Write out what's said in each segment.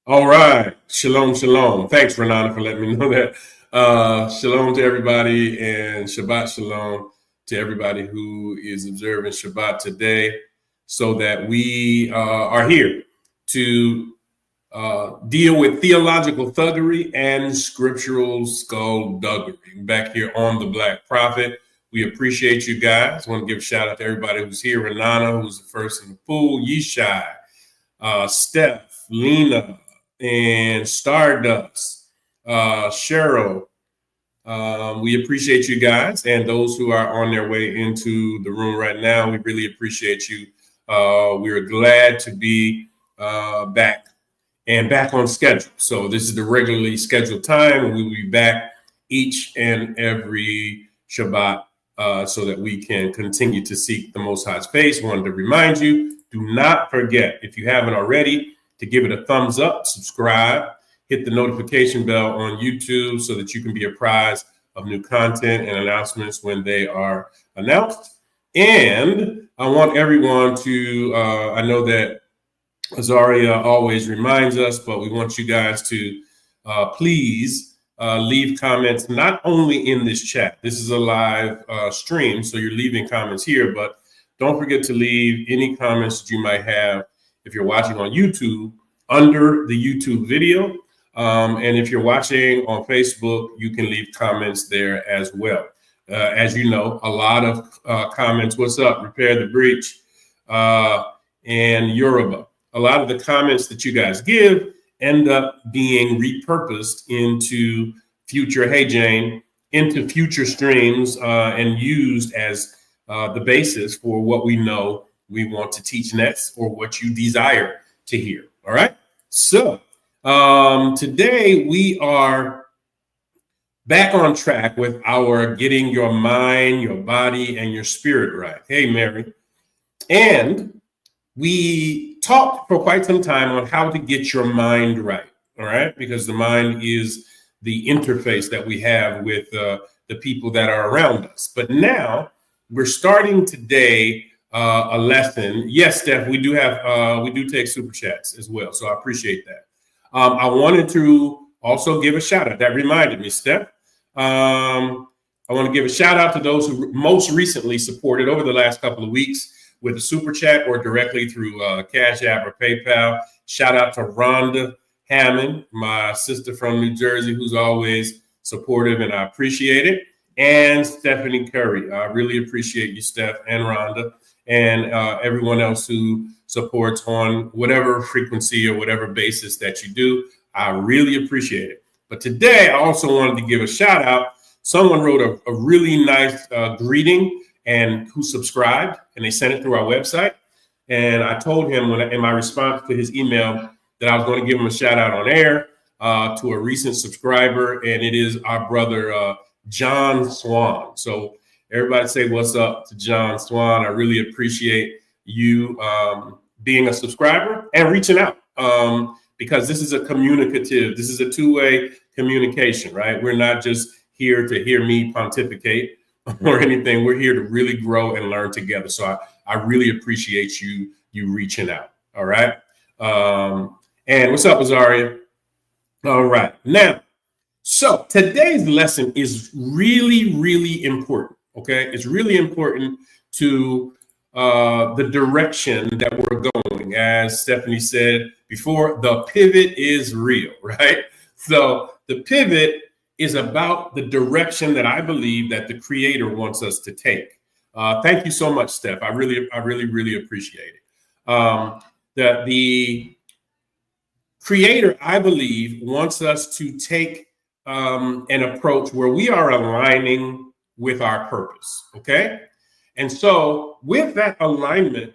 All right. Shalom, shalom. Thanks, Renata, for letting me know that. Shalom to everybody and Shabbat shalom to everybody who is observing Shabbat today, so that we are here to deal with theological thuggery and scriptural skullduggery. Back here on The Black Prophet. We appreciate you guys. I want to give a shout out to everybody who's here. Renata, who's the first in the pool. Yishai, Steph, Lena, and Stardust, Cheryl. We appreciate you guys, and those who are on their way into the room right now. We really appreciate you. We are glad to be back on schedule. So this is the regularly scheduled time, and we will be back each and every Shabbat so that we can continue to seek the Most High's face. Wanted to remind you, do not forget, if you haven't already, to give it a thumbs up, subscribe, hit the notification bell on YouTube so that you can be apprised of new content and announcements when they are announced. And I want everyone to, I know that Azaria always reminds us, but we want you guys to please leave comments, not only in this chat. This is a live stream, so you're leaving comments here, but don't forget to leave any comments that you might have if you're watching on YouTube under the YouTube video. And if you're watching on Facebook, you can leave comments there as well. As you know, a lot of comments, what's up, repair the breach, and Yoruba. A lot of the comments that you guys give end up being repurposed into future, hey Jane, into future streams and used as the basis for what we know we want to teach next, or what you desire to hear. All right. So today we are back on track with our getting your mind, your body, and your spirit right. Hey, Mary. And we talked for quite some time on how to get your mind right, all right? Because the mind is the interface that we have with the people that are around us. But now we're starting today a lesson. Yes, Steph, we do take super chats as well, so I appreciate that. I wanted to also give a shout out. That reminded me, Steph. I want to give a shout out to those who most recently supported over the last couple of weeks with a super chat or directly through Cash App or PayPal. Shout out to Rhonda Hammond, my sister from New Jersey, who's always supportive, and I appreciate it. And Stephanie Curry. I really appreciate you, Steph, and Rhonda, and everyone else who supports on whatever frequency or whatever basis that you do. I really appreciate it. But today, I also wanted to give a shout out. Someone wrote a really nice greeting and who subscribed, and they sent it through our website. And I told him in my response to his email that I was going to give him a shout out on air to a recent subscriber, and it is our brother John Swan. So everybody say what's up to John Swan. I really appreciate you being a subscriber and reaching out because this is a two-way communication, right? We're not just here to hear me pontificate or anything. We're here to really grow and learn together. So I really appreciate you reaching out. All right. And what's up, Azaria? All right. Now, so today's lesson is really, really important. Okay. It's really important to the direction that we're going. As Stephanie said before, the pivot is real, right? So the pivot is about the direction that I believe that the Creator wants us to take. Thank you so much, Steph. I really appreciate it. The Creator, I believe, wants us to take an approach where we are aligning with our purpose, okay? And so with that alignment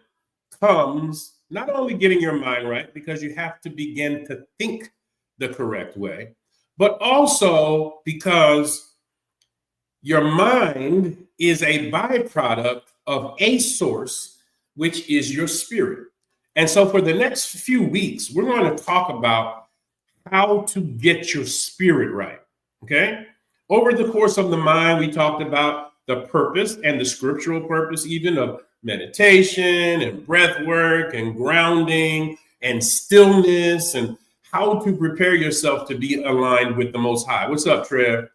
comes not only getting your mind right, because you have to begin to think the correct way, but also because your mind is a byproduct of a source, which is your spirit. And so for the next few weeks, we're going to talk about how to get your spirit right, okay? Over the course of the mind, we talked about the purpose and the scriptural purpose even of meditation and breath work and grounding and stillness and how to prepare yourself to be aligned with the Most High. What's up, Trev?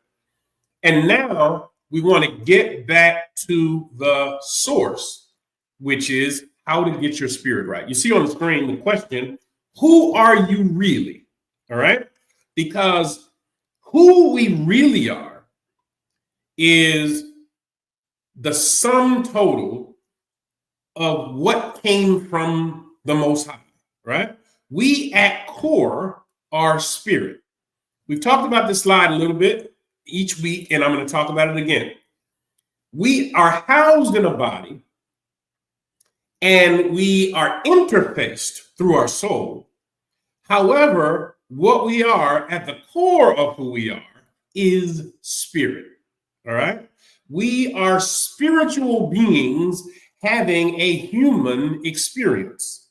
And now we want to get back to the source, which is how to get your spirit right. You see on the screen the question, who are you really? All right? Because who we really are is the sum total of what came from the Most High, right? We at core are spirit. We've talked about this slide a little bit each week, and I'm going to talk about it again. We are housed in a body, and we are interfaced through our soul. However, what we are at the core of who we are is spirit, all right? We are spiritual beings having a human experience.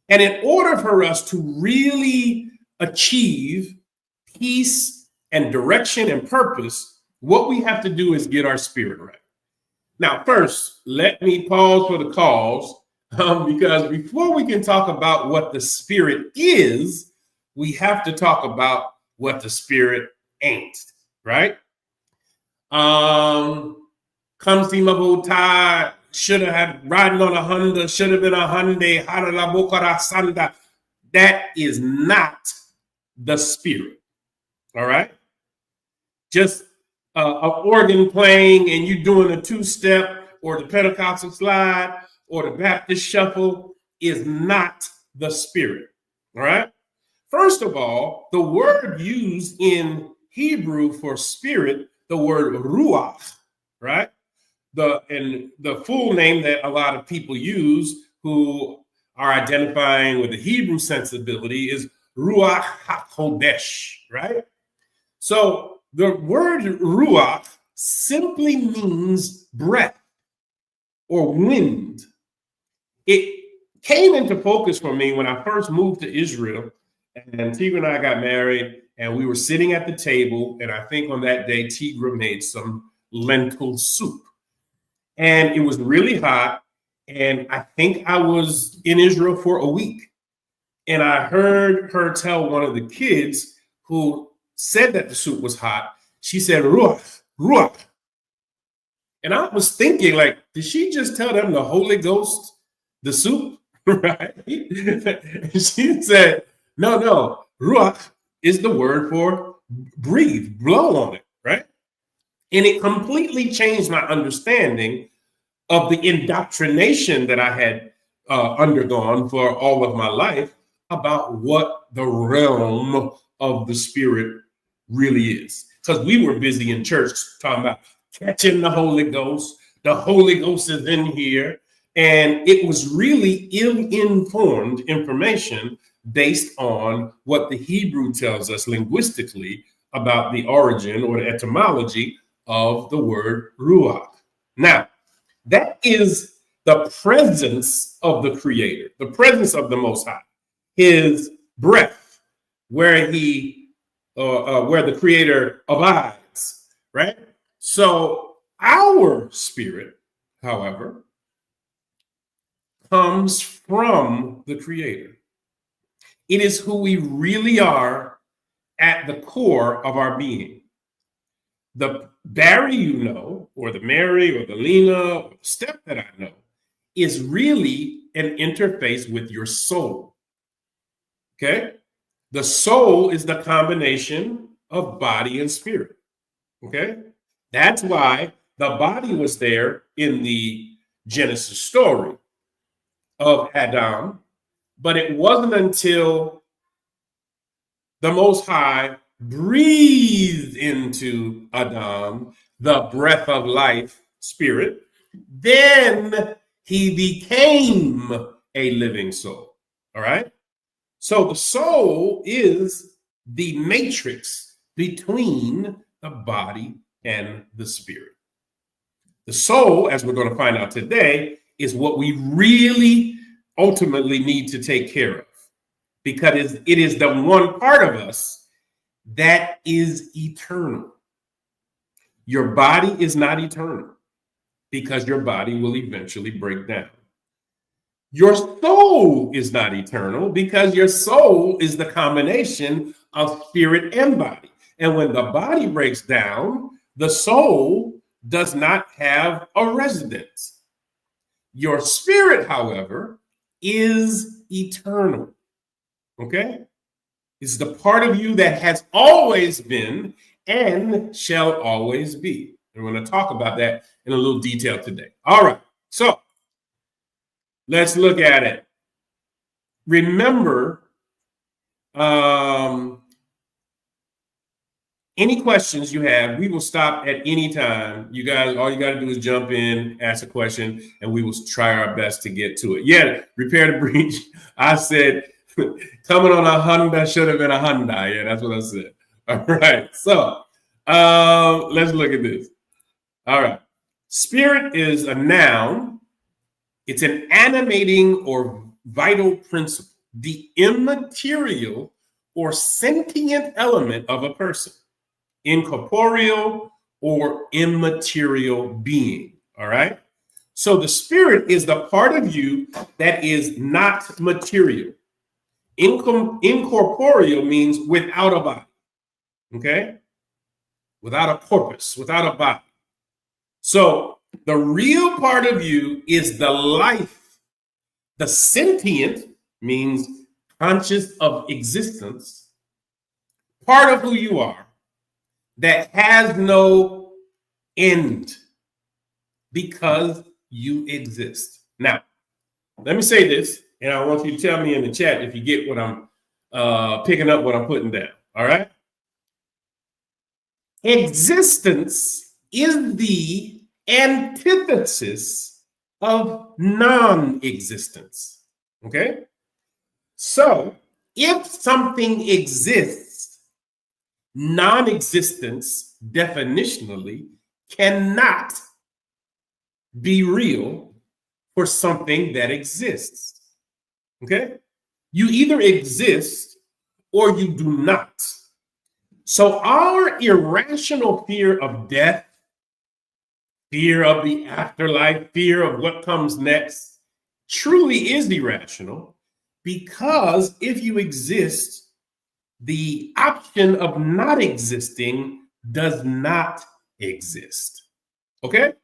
And in order for us to really achieve peace and direction and purpose, what we have to do is get our spirit right. Now, first, let me pause for the cause, because before we can talk about what the spirit is, we have to talk about what the spirit ain't, right? Come see my bow tie. Should have had riding on a Honda, should have been a Hyundai, Sanda. That is not the spirit. All right. Just an organ playing and you doing a two-step or the Pentecostal slide or the Baptist shuffle is not the spirit. All right. First of all, the word used in Hebrew for spirit, the word ruach, right? The full name that a lot of people use who are identifying with the Hebrew sensibility is Ruach HaKodesh, right? So the word Ruach simply means breath or wind. It came into focus for me when I first moved to Israel, and Tigra and I got married, and we were sitting at the table, and I think on that day, Tigra made some lentil soup. And it was really hot, and I think I was in Israel for a week. And I heard her tell one of the kids who said that the soup was hot, she said, ruach, ruach. And I was thinking, like, did she just tell them the Holy Ghost, the soup, right? She said, no, ruach is the word for breathe, blow on it, right? And it completely changed my understanding of the indoctrination that I had undergone for all of my life about what the realm of the spirit really is. Because we were busy in church talking about catching the Holy Ghost. The Holy Ghost is in here. And it was really ill-informed information based on what the Hebrew tells us linguistically about the origin or the etymology of the word ruach. Now, that is the presence of the Creator, the presence of the Most High, His breath, where where the Creator abides, right? So our spirit, however, comes from the Creator. It is who we really are at the core of our being. The Barry you know, or the Mary, or the Lena, or the Steph that I know, is really an interface with your soul. Okay? The soul is the combination of body and spirit. Okay? That's why the body was there in the Genesis story of Adam, but it wasn't until the Most High breathed into Adam the breath of life, spirit, then he became a living soul. All right? So the soul is the matrix between the body and the spirit. The soul, as we're going to find out today, is what we really ultimately need to take care of, because it is the one part of us that is eternal. Your body is not eternal because your body will eventually break down. Your soul is not eternal because your soul is the combination of spirit and body. And when the body breaks down, the soul does not have a residence. Your spirit, however, is eternal. Okay? It's the part of you that has always been and shall always be. And we're going to talk about that in a little detail today. All right. So let's look at it. Remember, any questions you have, we will stop at any time. You guys, all you got to do is jump in, ask a question, and we will try our best to get to it. Yeah, repair the breach. I said, coming on a Honda should have been a Hyundai. Yeah, that's what I said. All right. So let's look at this. All right. Spirit is a noun. It's an animating or vital principle, the immaterial or sentient element of a person, incorporeal or immaterial being. All right. So the spirit is the part of you that is not material. Incorporeal means without a body. Okay. Without a corpus, without a body. So the real part of you is the life. The sentient means conscious of existence, part of who you are that has no end because you exist. Now, let me say this, and I want you to tell me in the chat if you get what I'm picking up, what I'm putting down. All right? Existence is the antithesis of non-existence. Okay? So, if something exists, non-existence definitionally cannot be real for something that exists. Okay? You either exist or you do not. So our irrational fear of death, fear of the afterlife, fear of what comes next, truly is irrational, because if you exist, the option of not existing does not exist. Okay?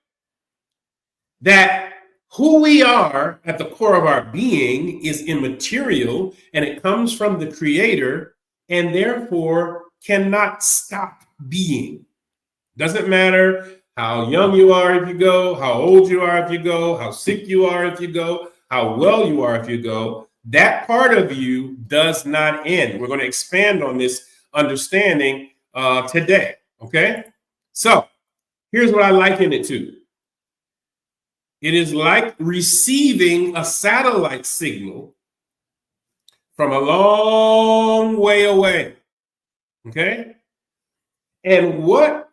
That who we are at the core of our being is immaterial, and it comes from the Creator, and therefore cannot stop being. Doesn't matter how young you are if you go, how old you are if you go, how sick you are if you go, how well you are if you go. That part of you does not end. We're going to expand on this understanding today. Okay? So here's what I liken it to. It is like receiving a satellite signal from a long way away. Okay? And what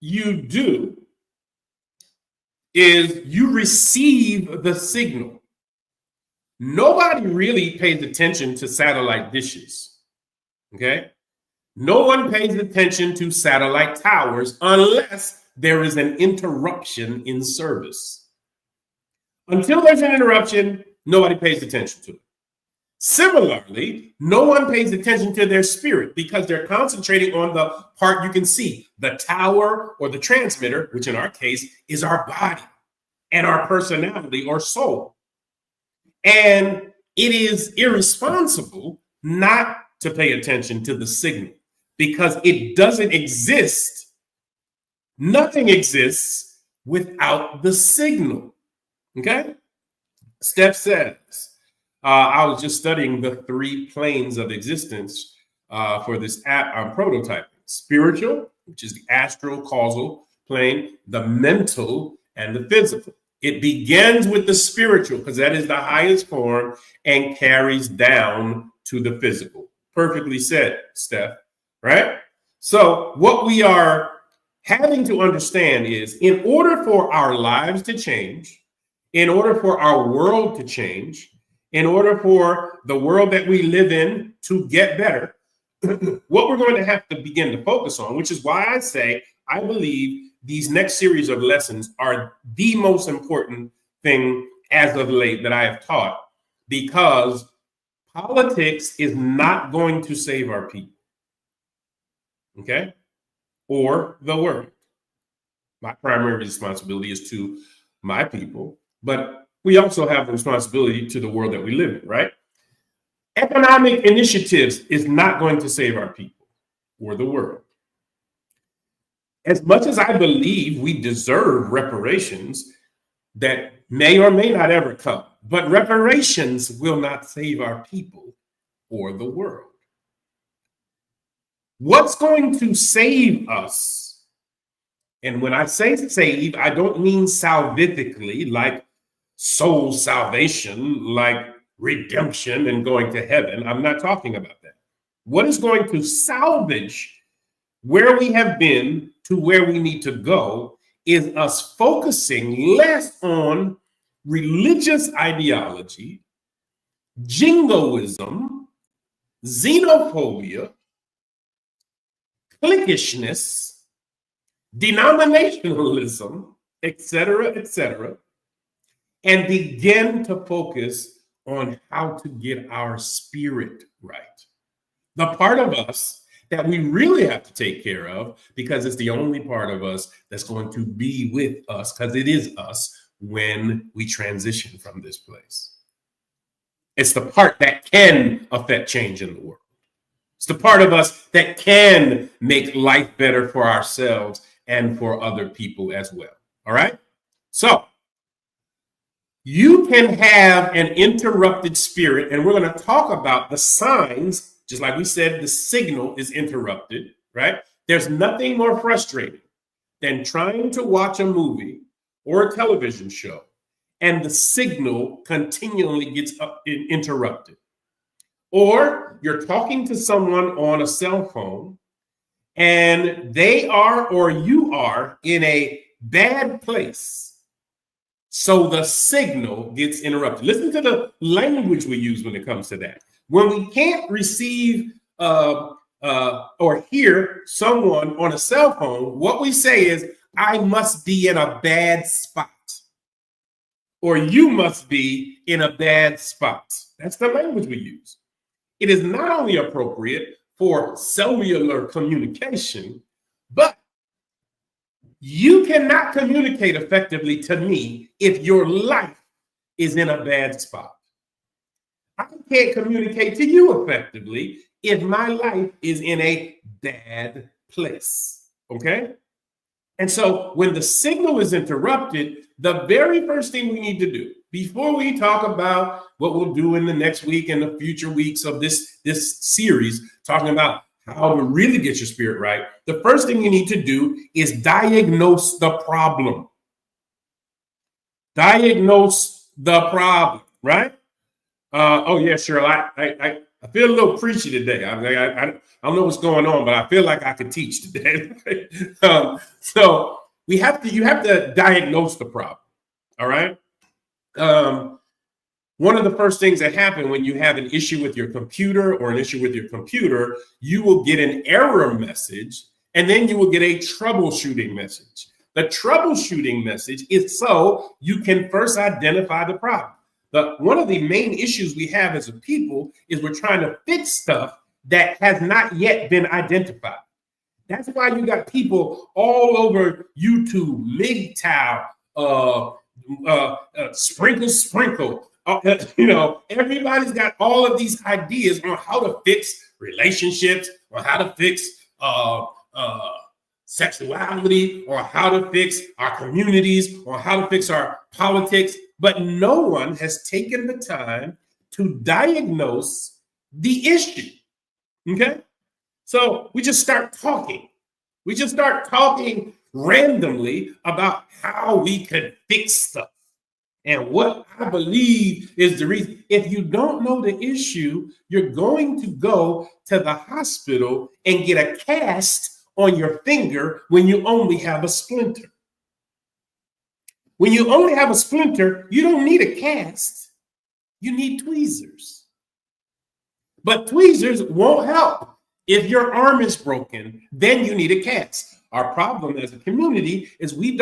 you do is you receive the signal. Nobody really pays attention to satellite dishes. Okay? No one pays attention to satellite towers unless there is an interruption in service. Until there's an interruption, nobody pays attention to it. Similarly, no one pays attention to their spirit because they're concentrating on the part you can see, the tower or the transmitter, which in our case is our body and our personality or soul. And it is irresponsible not to pay attention to the signal because it doesn't exist. Nothing exists without the signal. Okay? Steph says, I was just studying the 3 planes of existence for this app I'm prototyping. Spiritual, which is the astral causal plane, the mental, and the physical. It begins with the spiritual because that is the highest form and carries down to the physical. Perfectly said, Steph, right? So what we are having to understand is in order for our lives to change, in order for our world to change, in order for the world that we live in to get better, what we're going to have to begin to focus on, which is why I say I believe these next series of lessons are the most important thing as of late that I have taught, because politics is not going to save our people, okay, or the world. My primary responsibility is to my people, but we also have the responsibility to the world that we live in, right? Economic initiatives is not going to save our people or the world. As much as I believe we deserve reparations that may or may not ever come, but reparations will not save our people or the world. What's going to save us? And when I say save, I don't mean salvifically, like soul salvation, like redemption and going to heaven. I'm not talking about that. What is going to salvage where we have been to where we need to go is us focusing less on religious ideology, jingoism, xenophobia, cliquishness, denominationalism, etc., and begin to focus on how to get our spirit right. The part of us that we really have to take care of, because it's the only part of us that's going to be with us, because it is us when we transition from this place. It's the part that can affect change in the world. It's the part of us that can make life better for ourselves and for other people as well. All right? So you can have an interrupted spirit, and we're going to talk about the signs. Just like we said, the signal is interrupted, right? There's nothing more frustrating than trying to watch a movie or a television show and the signal continually gets interrupted. Or you're talking to someone on a cell phone and they are or you are in a bad place, So the signal gets interrupted. Listen to the language we use when it comes to that. When we can't receive or hear someone on a cell phone, what we say is, I must be in a bad spot. Or you must be in a bad spot. That's the language we use. It is not only appropriate for cellular communication, but you cannot communicate effectively to me if your life is in a bad spot. I can't communicate to you effectively if my life is in a bad place, okay? And so when the signal is interrupted, the very first thing we need to do, before we talk about what we'll do in the next week and the future weeks of this series, talking about how to really get your spirit right, the first thing you need to do is diagnose the problem. Diagnose the problem, right? Oh yeah, sure. I feel a little preachy today. I don't know what's going on, but I feel like I could teach today. So you have to diagnose the problem. All right. One of the first things that happen when you have an issue with your computer or an issue with your computer, you will get an error message, and then you will get a troubleshooting message. The troubleshooting message is so you can first identify the problem. One of the main issues we have as a people is we're trying to fix stuff that has not yet been identified. That's why you got people all over YouTube, MGTOW, sprinkle. Everybody's got all of these ideas on how to fix relationships, or how to fix sexuality, or how to fix our communities, or how to fix our politics. But no one has taken the time to diagnose the issue. Okay? So we just start talking. We just start talking randomly about how we could fix stuff. And what I believe is the reason. If you don't know the issue, you're going to go to the hospital and get a cast on your finger when you only have a splinter. When you only have a splinter, you don't need a cast. You need tweezers. But tweezers won't help. If your arm is broken, then you need a cast. Our problem as a community is we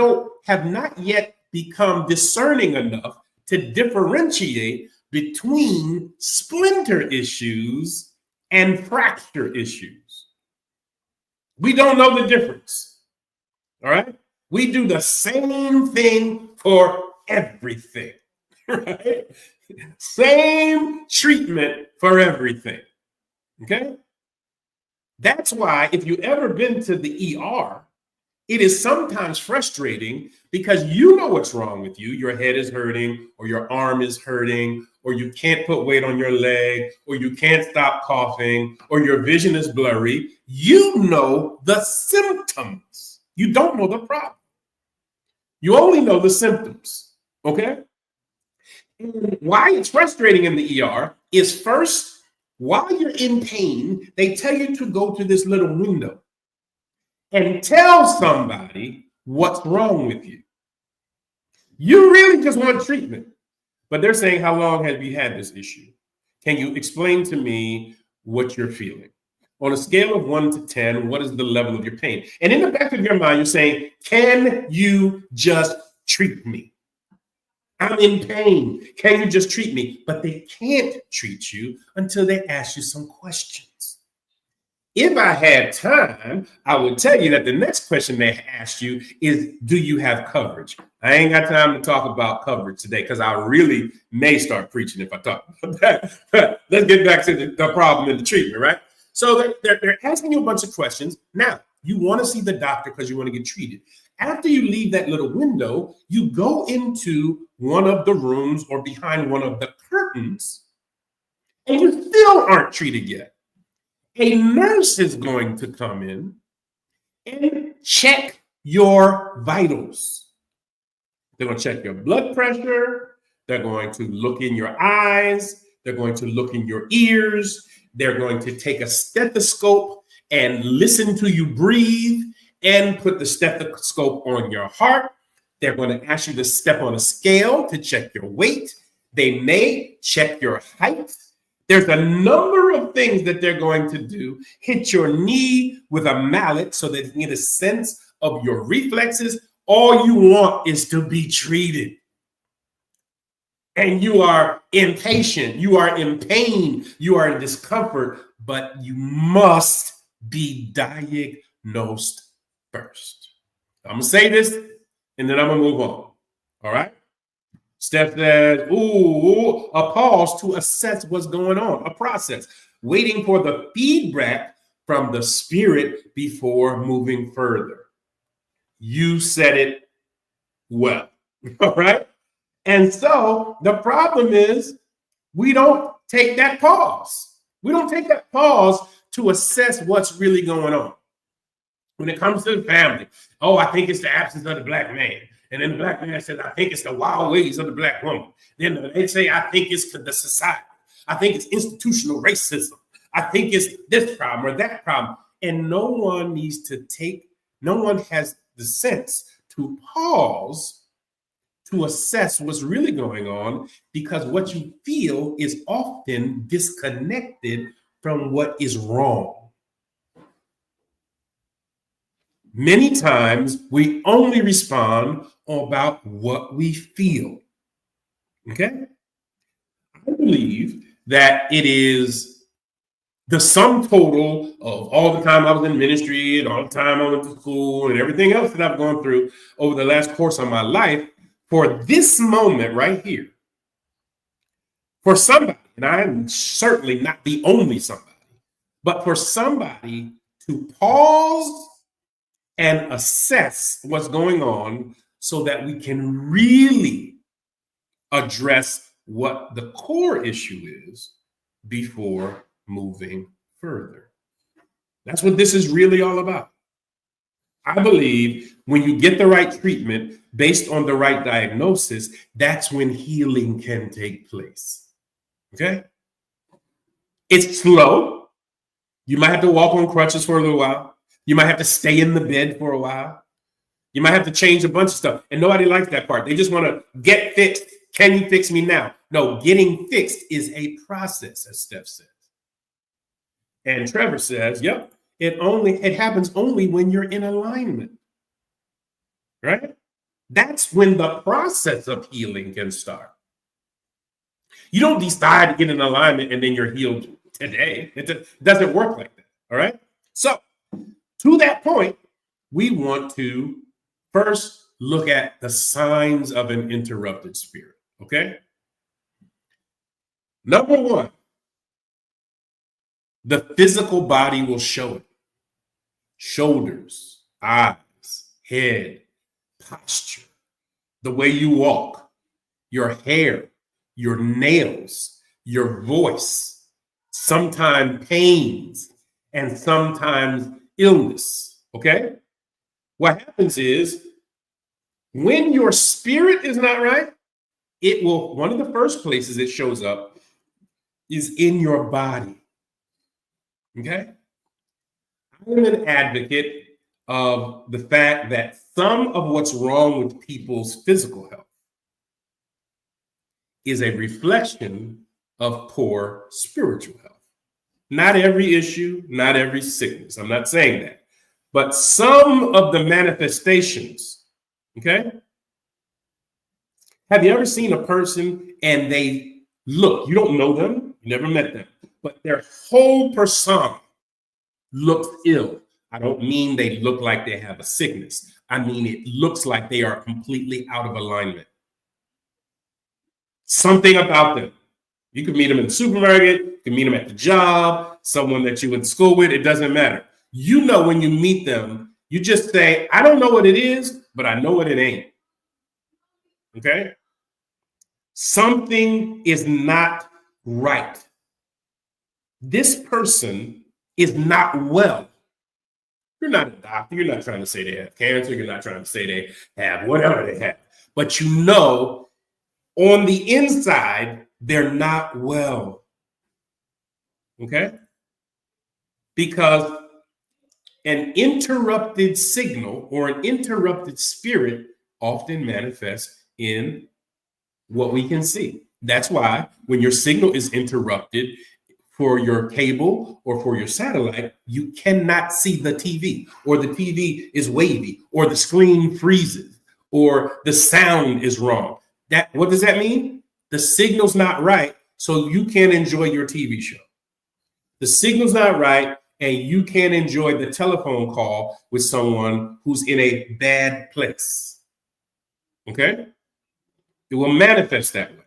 have not yet become discerning enough to differentiate between splinter issues and fracture issues. We don't know the difference. All right? We do the same thing for everything, right? Same treatment for everything, okay? That's why if you've ever been to the ER, it is sometimes frustrating because you know what's wrong with you. Your head is hurting, or your arm is hurting, or you can't put weight on your leg, or you can't stop coughing, or your vision is blurry. You know the symptoms. You don't know the problem. You only know the symptoms, okay? And why it's frustrating in the ER is, first, while you're in pain, they tell you to go to this little window and tell somebody what's wrong with you. You really just want treatment, but they're saying, how long have you had this issue? Can you explain to me what you're feeling? On a scale of 1 to 10, what is the level of your pain? And in the back of your mind, you're saying, can you just treat me? I'm in pain. Can you just treat me? But they can't treat you until they ask you some questions. If I had time, I would tell you that the next question they ask you is, do you have coverage? I ain't got time to talk about coverage today because I really may start preaching if I talk about that. But let's get back to the problem and the treatment, right? So they're asking you a bunch of questions. Now, you want to see the doctor because you want to get treated. After you leave that little window, you go into one of the rooms or behind one of the curtains, and you still aren't treated yet. A nurse is going to come in and check your vitals. They're going to check your blood pressure. They're going to look in your eyes. They're going to look in your ears. They're going to take a stethoscope and listen to you breathe and put the stethoscope on your heart. They're going to ask you to step on a scale to check your weight. They may check your height. There's a number of things that they're going to do. Hit your knee with a mallet so that you get a sense of your reflexes. All you want is to be treated. And you are impatient, you are in pain, you are in discomfort, but you must be diagnosed first. I'm going to say this, and then I'm going to move on. All right? Steph says, a pause to assess what's going on, a process, waiting for the feedback from the spirit before moving further. You said it well. All right? And so the problem is we don't take that pause. We don't take that pause to assess what's really going on. When it comes to the family, I think it's the absence of the black man. And then the black man says, I think it's the wild ways of the black woman. Then they say, I think it's the society. I think it's institutional racism. I think it's this problem or that problem. And no one has the sense to pause to assess what's really going on, because what you feel is often disconnected from what is wrong. Many times we only respond about what we feel. Okay? I believe that it is the sum total of all the time I was in ministry and all the time I went to school and everything else that I've gone through over the last course of my life, for this moment right here, for somebody, and I'm certainly not the only somebody, but for somebody to pause and assess what's going on so that we can really address what the core issue is before moving further. That's what this is really all about. I believe when you get the right treatment based on the right diagnosis, that's when healing can take place. Okay? It's slow. You might have to walk on crutches for a little while. You might have to stay in the bed for a while. You might have to change a bunch of stuff. And nobody likes that part. They just want to get fixed. Can you fix me now? No, getting fixed is a process, as Steph says. And Trevor says, yep, it happens only when you're in alignment. Right? That's when the process of healing can start. You don't decide to get in alignment and then you're healed today. It doesn't work like that. All right? So, to that point, we want to first look at the signs of an interrupted spirit. Okay? Number one, the physical body will show it. Shoulders, eyes, head, posture, the way you walk, your hair, your nails, your voice, sometimes pains, and sometimes illness. Okay? What happens is when your spirit is not right, one of the first places it shows up is in your body. Okay? I'm an advocate of the fact that some of what's wrong with people's physical health is a reflection of poor spiritual health. Not every issue, not every sickness. I'm not saying that. But some of the manifestations, okay? Have you ever seen a person and they look, you don't know them, you never met them, but their whole persona looks ill? I don't mean they look like they have a sickness. I mean, it looks like they are completely out of alignment. Something about them. You could meet them in the supermarket, you can meet them at the job, someone that you went to school with, it doesn't matter. You know when you meet them, you just say, I don't know what it is, but I know what it ain't. Okay? Something is not right. This person is not well. You're not a doctor. You're not trying to say they have cancer. You're not trying to say they have whatever they have. But you know, on the inside, they're not well. Okay? Because an interrupted signal or an interrupted spirit often manifest in what we can see. That's why when your signal is interrupted for your cable or for your satellite, you cannot see the TV, or the TV is wavy, or the screen freezes, or the sound is wrong. What does that mean? The signal's not right, so you can't enjoy your TV show. The signal's not right, and you can't enjoy the telephone call with someone who's in a bad place. Okay? It will manifest that way.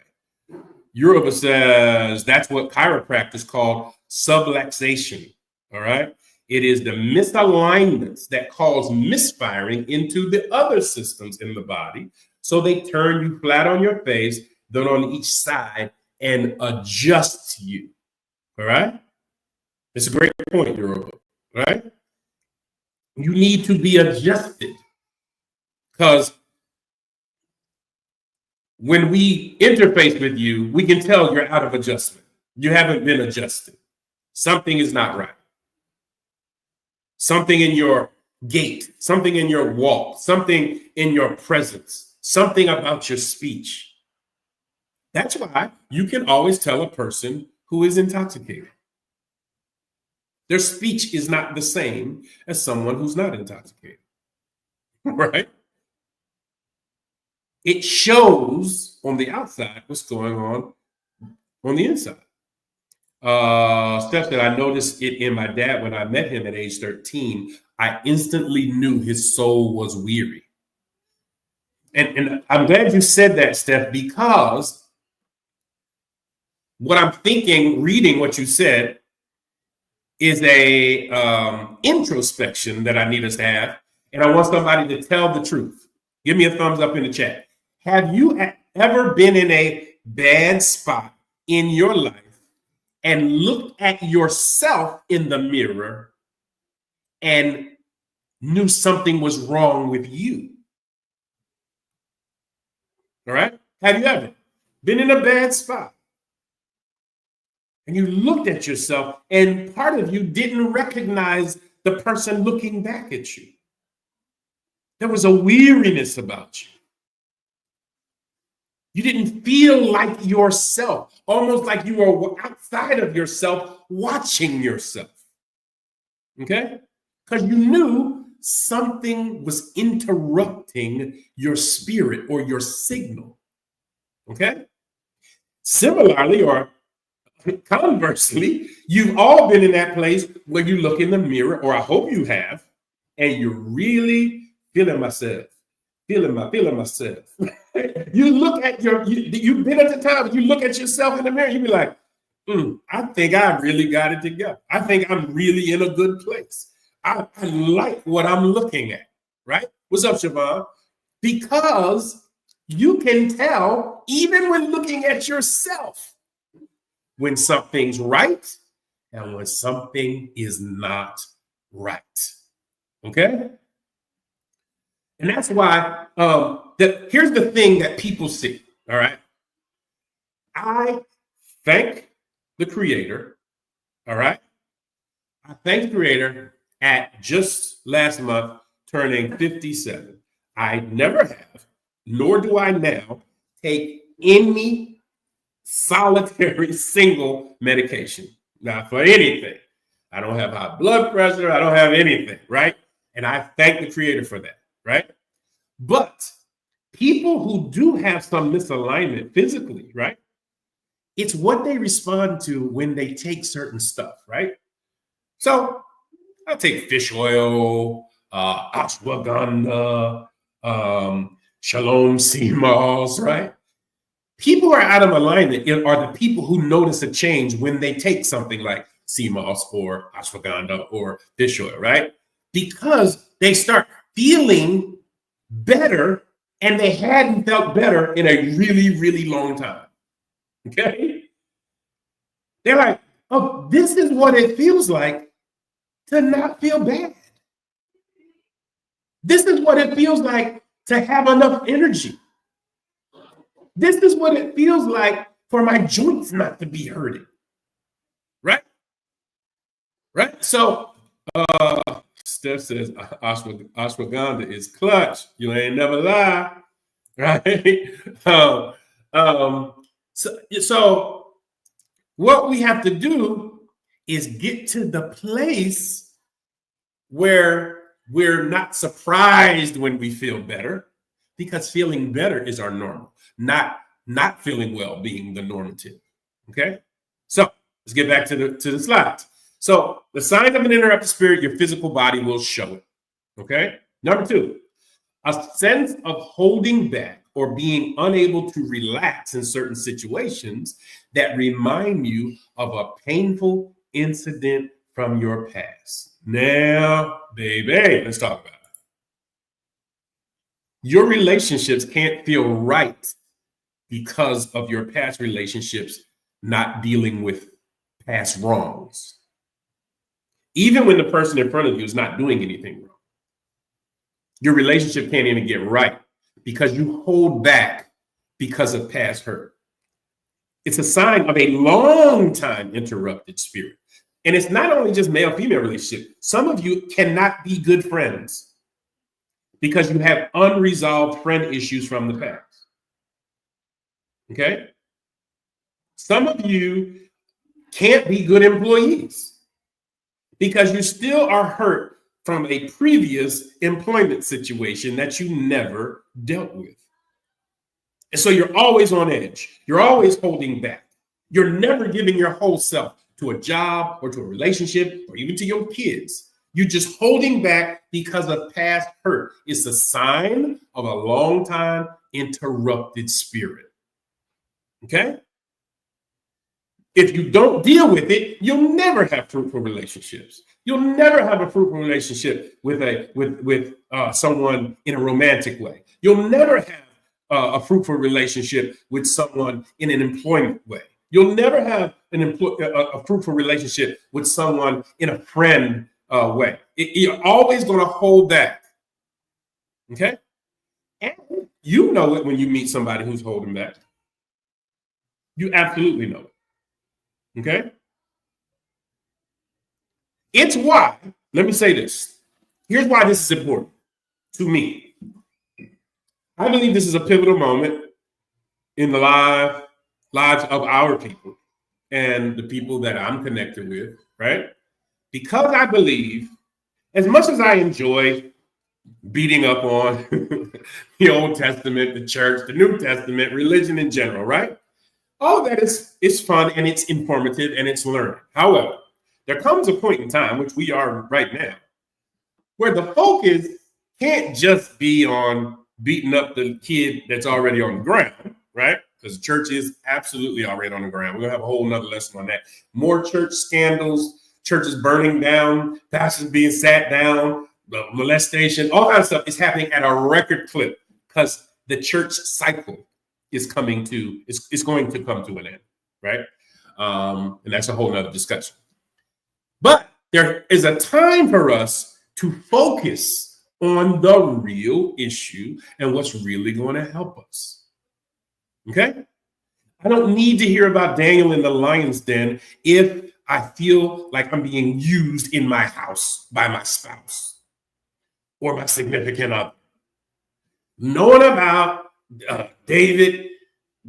Yoruba says that's what chiropractors call subluxation. All right. It is the misalignments that cause misfiring into the other systems in the body. So they turn you flat on your face, then on each side, and adjust you. All right. It's a great point, Yoruba. Right. You need to be adjusted, because when we interface with you, we can tell you're out of adjustment. You haven't been adjusted. Something is not right. Something in your gait, something in your walk, something in your presence, something about your speech. That's why you can always tell a person who is intoxicated. Their speech is not the same as someone who's not intoxicated, right? It shows on the outside what's going on the inside. Steph said, I noticed it in my dad when I met him at age 13. I instantly knew his soul was weary. And I'm glad you said that, Steph, because what I'm thinking, reading what you said, is a introspection that I need us to have. And I want somebody to tell the truth. Give me a thumbs up in the chat. Have you ever been in a bad spot in your life and looked at yourself in the mirror and knew something was wrong with you? All right? Have you ever been in a bad spot and you looked at yourself and part of you didn't recognize the person looking back at you? There was a weariness about you. You didn't feel like yourself, almost like you were outside of yourself, watching yourself. Okay? Because you knew something was interrupting your spirit or your signal. Okay? Similarly, or conversely, you've all been in that place where you look in the mirror, or I hope you have, and you're really feeling myself. Feeling myself. You look at you've been at the time, you look at yourself in the mirror, you be like, I think I really got it together. I think I'm really in a good place. I like what I'm looking at, right? What's up, Siobhan? Because you can tell, even when looking at yourself, when something's right and when something is not right. Okay? And that's why here's the thing that people see, all right? I thank the Creator, all right? I thank the Creator at just last month turning 57. I never have, nor do I now, take any solitary single medication. Not for anything. I don't have high blood pressure. I don't have anything, right? And I thank the Creator for that. Right? But people who do have some misalignment physically, right? It's what they respond to when they take certain stuff, right? So I take fish oil, ashwagandha, shalom sea moss, right? People who are out of alignment are the people who notice a change when they take something like sea moss or ashwagandha or fish oil, right? Because they start feeling better, and they hadn't felt better in a really, really long time. Okay? They're like, oh, this is what it feels like to not feel bad. This is what it feels like to have enough energy. This is what it feels like for my joints not to be hurting. Right? Right? So, Steph says ashwagandha is clutch. You ain't never lie. right? So what we have to do is get to the place where we're not surprised when we feel better, because feeling better is our normal, not feeling well being the normative. Okay, so let's get back to the slides. So the signs of an interrupted spirit, your physical body will show it. Okay, number 2, a sense of holding back or being unable to relax in certain situations that remind you of a painful incident from your past. Now, baby, let's talk about it. Your relationships can't feel right because of your past relationships not dealing with past wrongs, even when the person in front of you is not doing anything wrong. Your relationship can't even get right because you hold back because of past hurt. It's a sign of a long time interrupted spirit. And it's not only just male-female relationship. Some of you cannot be good friends because you have unresolved friend issues from the past. Okay? Some of you can't be good employees because you still are hurt from a previous employment situation that you never dealt with. And so you're always on edge. You're always holding back. You're never giving your whole self to a job or to a relationship or even to your kids. You're just holding back because of past hurt. It's a sign of a long time interrupted spirit. Okay? If you don't deal with it, you'll never have fruitful relationships. You'll never have a fruitful relationship with someone in a romantic way. You'll never have a fruitful relationship with someone in an employment way. You'll never have a fruitful relationship with someone in a friend way. You're always going to hold back. Okay? And you know it when you meet somebody who's holding back. You absolutely know it. Okay? It's why, let me say this. Here's why this is important to me. I believe this is a pivotal moment in the lives of our people and the people that I'm connected with, right? Because I believe, as much as I enjoy beating up on the Old Testament, the church, the New Testament, religion in general, right? All of that is fun and it's informative and it's learning. However, there comes a point in time, which we are right now, where the focus can't just be on beating up the kid that's already on the ground, right? Because the church is absolutely already on the ground. We're going to have a whole nother lesson on that. More church scandals, churches burning down, pastors being sat down, molestation, all kinds of stuff is happening at a record clip because the church cycle is going to come to an end, right? And that's a whole nother discussion. But there is a time for us to focus on the real issue and what's really going to help us. Okay? I don't need to hear about Daniel in the lion's den if I feel like I'm being used in my house by my spouse or my significant other. Knowing about David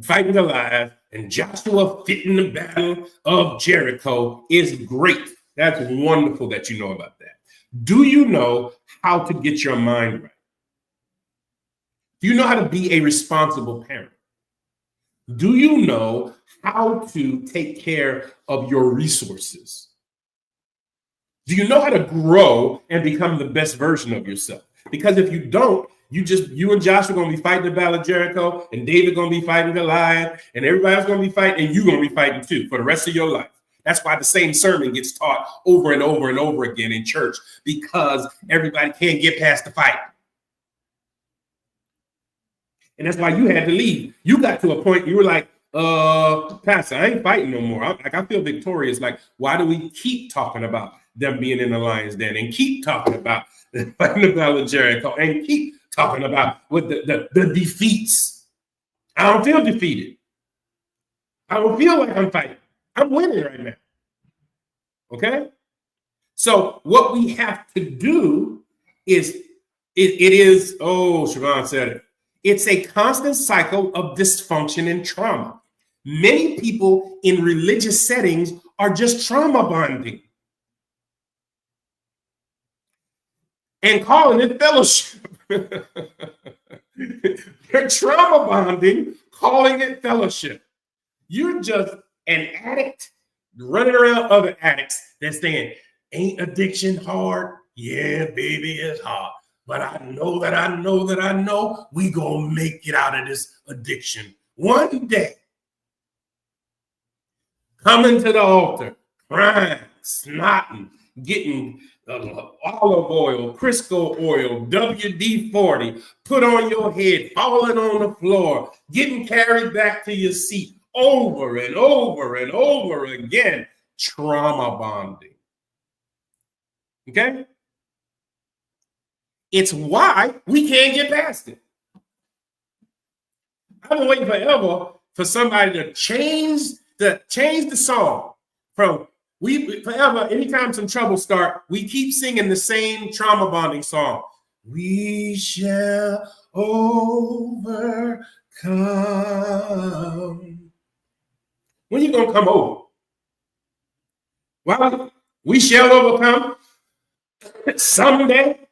fighting Goliath and Joshua fitting the battle of Jericho is great. That's wonderful that you know about that. Do you know how to get your mind right? Do you know how to be a responsible parent? Do you know how to take care of your resources? Do you know how to grow and become the best version of yourself? Because if you don't, you and Joshua are going to be fighting the battle of Jericho, and David going to be fighting Goliath, and everybody else going to be fighting, and you're going to be fighting too for the rest of your life. That's why the same sermon gets taught over and over and over again in church, because everybody can't get past the fight. And that's why you had to leave. You got to a point you were like, Pastor, I ain't fighting no more. I feel victorious. Like, why do we keep talking about them being in the lion's den and keep talking about fighting the battle of Jericho and keep talking about what the defeats? I don't feel defeated. I don't feel like I'm fighting. I'm winning right now. Okay? So what we have to do is, Siobhan said it. It's a constant cycle of dysfunction and trauma. Many people in religious settings are just trauma bonding and calling it fellowship. They're trauma bonding, calling it fellowship. You're just an addict running around other addicts that's saying, ain't addiction hard? Yeah, baby, it's hard. But I know that I know that I know we gonna make it out of this addiction one day. Coming to the altar, crying, snotting, getting olive oil, Crisco oil, WD-40, put on your head, falling on the floor, getting carried back to your seat over and over and over again. Trauma bonding. Okay? It's why we can't get past it. I've been waiting forever for somebody to change the song from forever. Anytime some trouble start, we keep singing the same trauma bonding song. We shall overcome. When you gonna come over? Well, we shall overcome someday.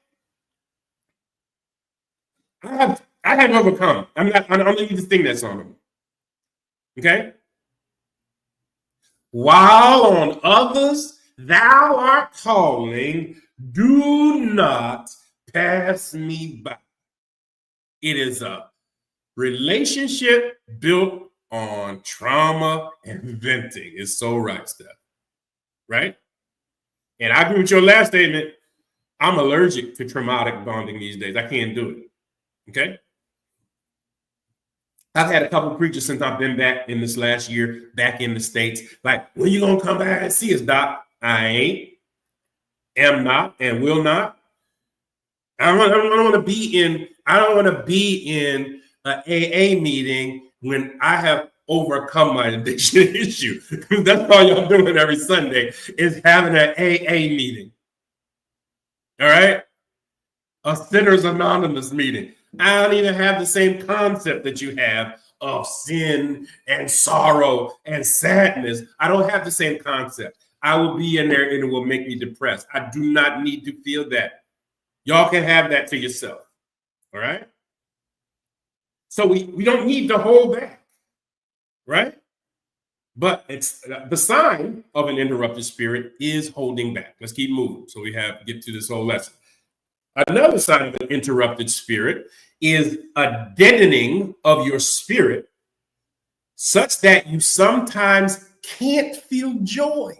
I have overcome. I don't need to sing that song. Okay? While on others thou art calling, do not pass me by. It is a relationship built on trauma and venting. It's so right, Steph. Right? And I agree with your last statement. I'm allergic to traumatic bonding these days. I can't do it. Okay? I've had a couple of preachers since I've been back in this last year, back in the States. Like, when you gonna come back and see us, Doc? I ain't, am not, and will not. I don't want to be in an AA meeting when I have overcome my addiction issue. That's all y'all doing every Sunday is having an AA meeting. All right? A Sinners Anonymous meeting. I don't even have the same concept that you have of sin and sorrow and sadness. I don't have the same concept. I will be in there and it will make me depressed. I do not need to feel that. Y'all can have that to yourself. All right? So we don't need to hold back. Right? But it's the sign of an interrupted spirit is holding back. Let's keep moving. So we get to this whole lesson. Another sign of an interrupted spirit is a deadening of your spirit such that you sometimes can't feel joy.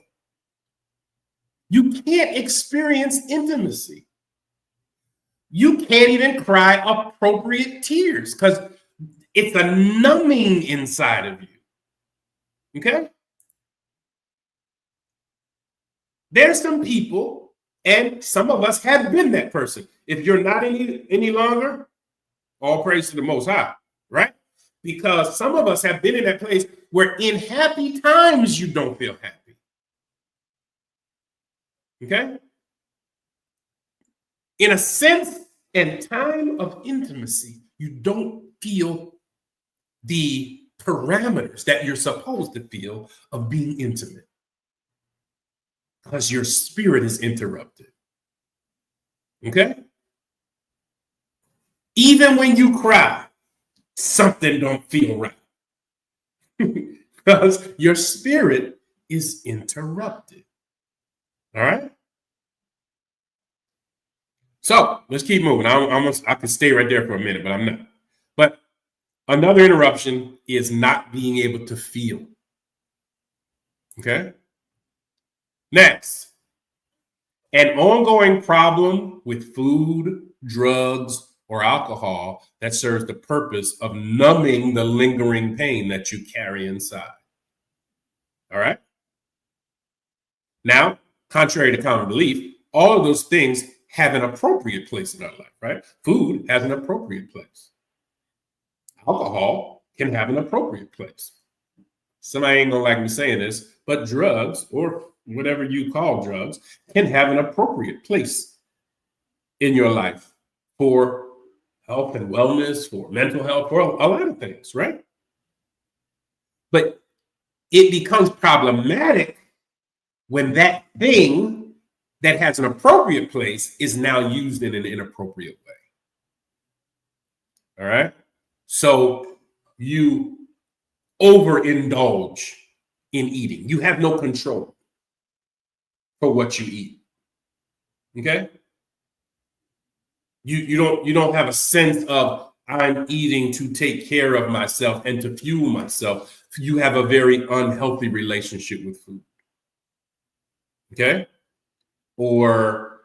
You can't experience intimacy. You can't even cry appropriate tears because it's a numbing inside of you. Okay? There's some people, and some of us have been that person. If you're not any longer, all praise to the Most High, right? Because some of us have been in that place where in happy times you don't feel happy. Okay? In a sense and time of intimacy, you don't feel the parameters that you're supposed to feel of being intimate because your spirit is interrupted. Okay? Even when you cry, something don't feel right because your spirit is interrupted. All right? So let's keep moving. I could stay right there for a minute, but I'm not. But another interruption is not being able to feel. Okay? Next, an ongoing problem with food, drugs, or alcohol that serves the purpose of numbing the lingering pain that you carry inside. All right? Now, contrary to common belief, all of those things have an appropriate place in our life, right? Food has an appropriate place. Alcohol can have an appropriate place. Somebody ain't gonna like me saying this, but drugs, or whatever you call drugs, can have an appropriate place in your life for health and wellness, for mental health, for a lot of things, right? But it becomes problematic when that thing that has an appropriate place is now used in an inappropriate way. All right? So you overindulge in eating. You have no control for what you eat. Okay? You don't have a sense of I'm eating to take care of myself and to fuel myself. You have a very unhealthy relationship with food. Okay? Or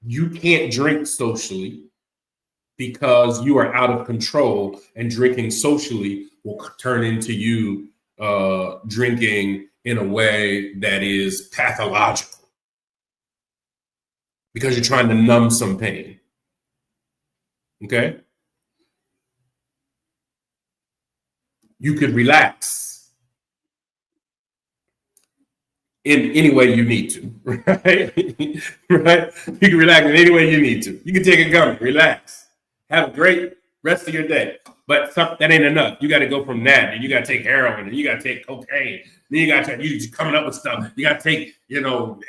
you can't drink socially because you are out of control, and drinking socially will turn into you drinking in a way that is pathological because you're trying to numb some pain. Okay? You could relax in any way you need to, right? Right? You can relax in any way you need to. You can take a gummy, relax, have a great rest of your day. But that ain't enough. You got to go from that, and you got to take heroin, and you got to take cocaine. Then you got to you coming up with stuff. You got to take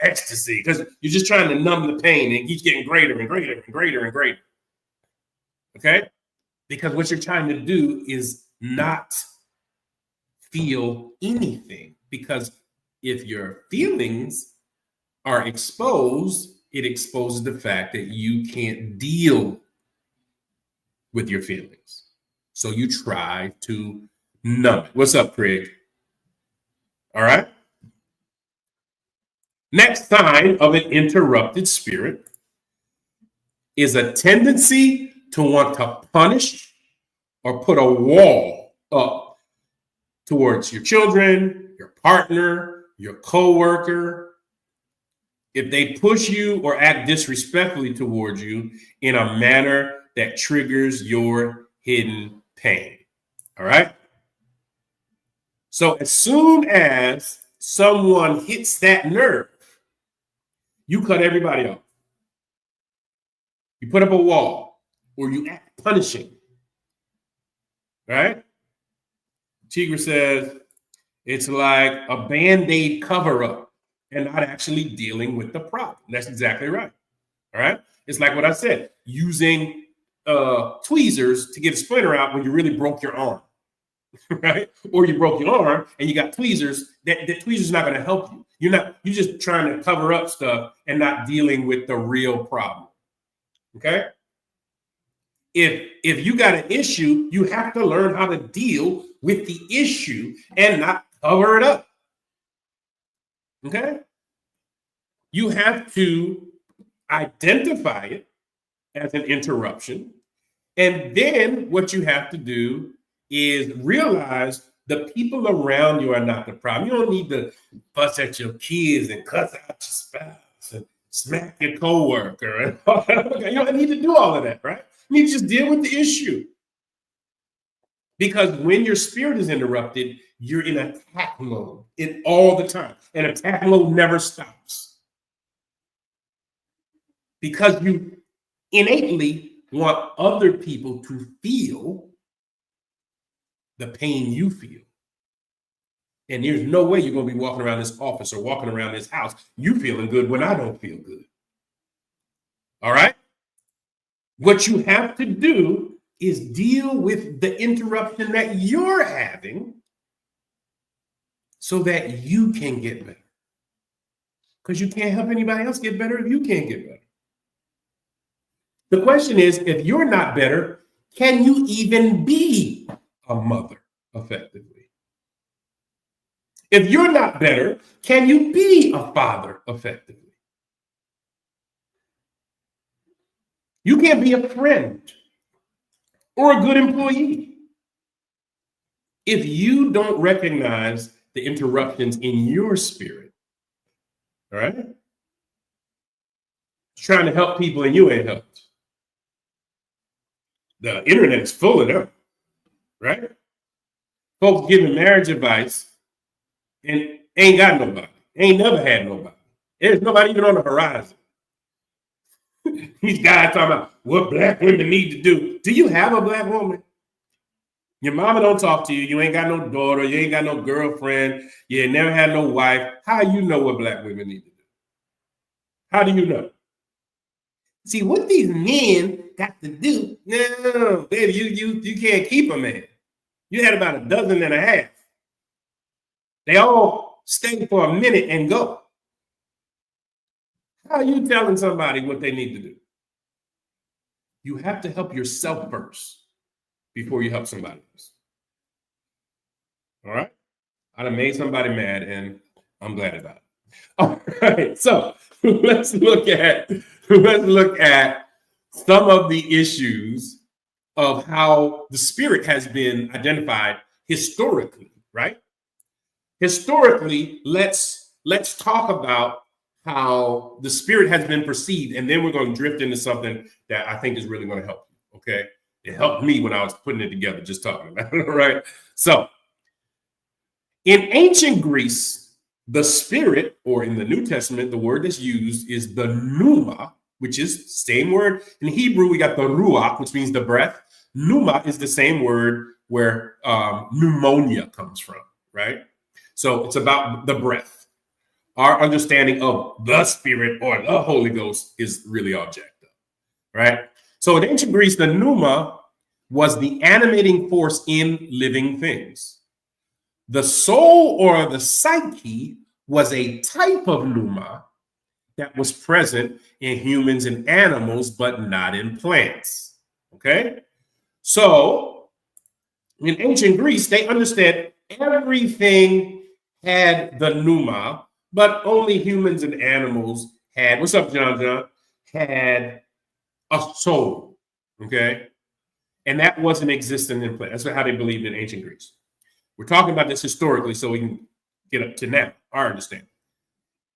ecstasy because you're just trying to numb the pain, and it keeps getting greater and greater and greater and greater. Okay, because what you're trying to do is not feel anything, because if your feelings are exposed, it exposes the fact that you can't deal with your feelings. So you try to numb it. What's up, Craig? All right. Next sign of an interrupted spirit is a tendency to want to punish or put a wall up towards your children, your partner, your coworker. If they push you or act disrespectfully towards you in a manner that triggers your hidden pain. All right? So as soon as someone hits that nerve, you cut everybody off. You put up a wall, or you act punishing. Right? Tigra says it's like a Band-Aid cover-up and not actually dealing with the problem. That's exactly right. All right? It's like what I said, using tweezers to get a splinter out when you really broke your arm. Right? Or you broke your arm and you got tweezers. That tweezer's not going to help you. You're just trying to cover up stuff and not dealing with the real problem. Okay? If you got an issue, you have to learn how to deal with the issue and not cover it up. Okay? You have to identify it as an interruption. And then what you have to do is realize the people around you are not the problem. You don't need to fuss at your kids and cuss out your spouse and smack your coworker. You don't need to do all of that, right? You need to just deal with the issue. Because when your spirit is interrupted, you're in attack mode all the time. And attack mode never stops. Because you innately want other people to feel the pain you feel. And there's no way you're going to be walking around this office or walking around this house, you feeling good when I don't feel good. All right? What you have to do is deal with the interruption that you're having so that you can get better. Because you can't help anybody else get better if you can't get better. The question is, if you're not better, can you even be a mother effectively? If you're not better, can you be a father effectively? You can't be a friend or a good employee if you don't recognize the interruptions in your spirit. All right? Trying to help people and you ain't helped. The internet is full of them, right? Folks giving marriage advice and ain't got nobody. Ain't never had nobody. There's nobody even on the horizon. These guys talking about what black women need to do. Do you have a black woman? Your mama don't talk to you. You ain't got no daughter. You ain't got no girlfriend. You ain't never had no wife. How you know what black women need to do? How do you know? See, what these men got to do? No, baby, you can't keep a man. You had about a dozen and a half. They all stay for a minute and go. How are you telling somebody what they need to do? You have to help yourself first before you help somebody else. All right? I done made somebody mad, and I'm glad about it. All right, so let's look at some of the issues of how the spirit has been identified historically, right? Historically, let's talk about how the spirit has been perceived, and then we're going to drift into something that I think is really going to help you. Okay, it helped me when I was putting it together, just talking about it. All right. So, in ancient Greece, the spirit, or in the New Testament, the word that's used is the pneuma, which is same word in Hebrew. We got the ruach, which means the breath. Pneuma is the same word where pneumonia comes from, right? So it's about the breath. Our understanding of the spirit or the Holy Ghost is really objective, right? So in ancient Greece, the pneuma was the animating force in living things. The soul or the psyche was a type of pneuma that was present in humans and animals, but not in plants, okay? So in ancient Greece, they understood everything had the pneuma, but only humans and animals had, what's up, John? Had a soul, okay? And that wasn't existent in plants. That's how they believed in ancient Greece. We're talking about this historically so we can get up to now, our understanding.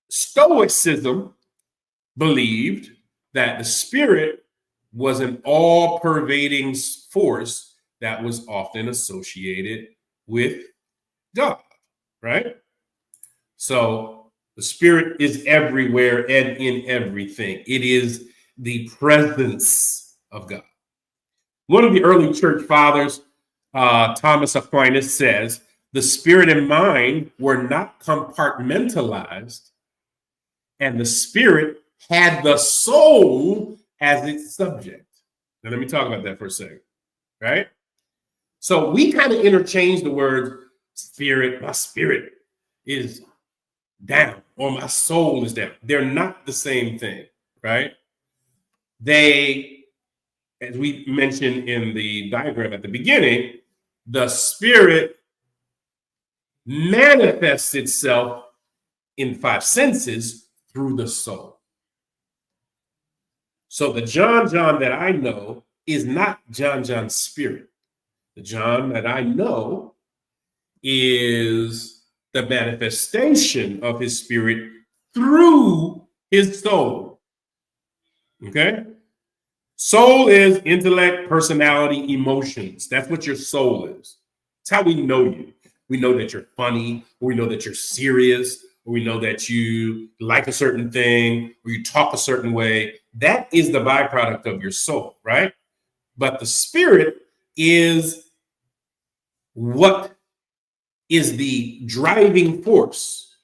Stoicism believed that the spirit was an all-pervading force that was often associated with God, right? So the spirit is everywhere and in everything. It is the presence of God. One of the early church fathers, Thomas Aquinas, says, the spirit and mind were not compartmentalized, and the spirit had the soul as its subject. Now, let me talk about that for a second, right? So we kind of interchange the word spirit. My spirit is down, or my soul is down. They're not the same thing, right? They, as we mentioned in the diagram at the beginning, the spirit manifests itself in five senses through the soul. So the John that I know is not John's spirit. The John that I know is the manifestation of his spirit through his soul. Okay? Soul is intellect, personality, emotions. That's what your soul is. It's how we know you. We know that you're funny, or we know that you're serious, or we know that you like a certain thing, or you talk a certain way. That is the byproduct of your soul, right? But the spirit is what is the driving force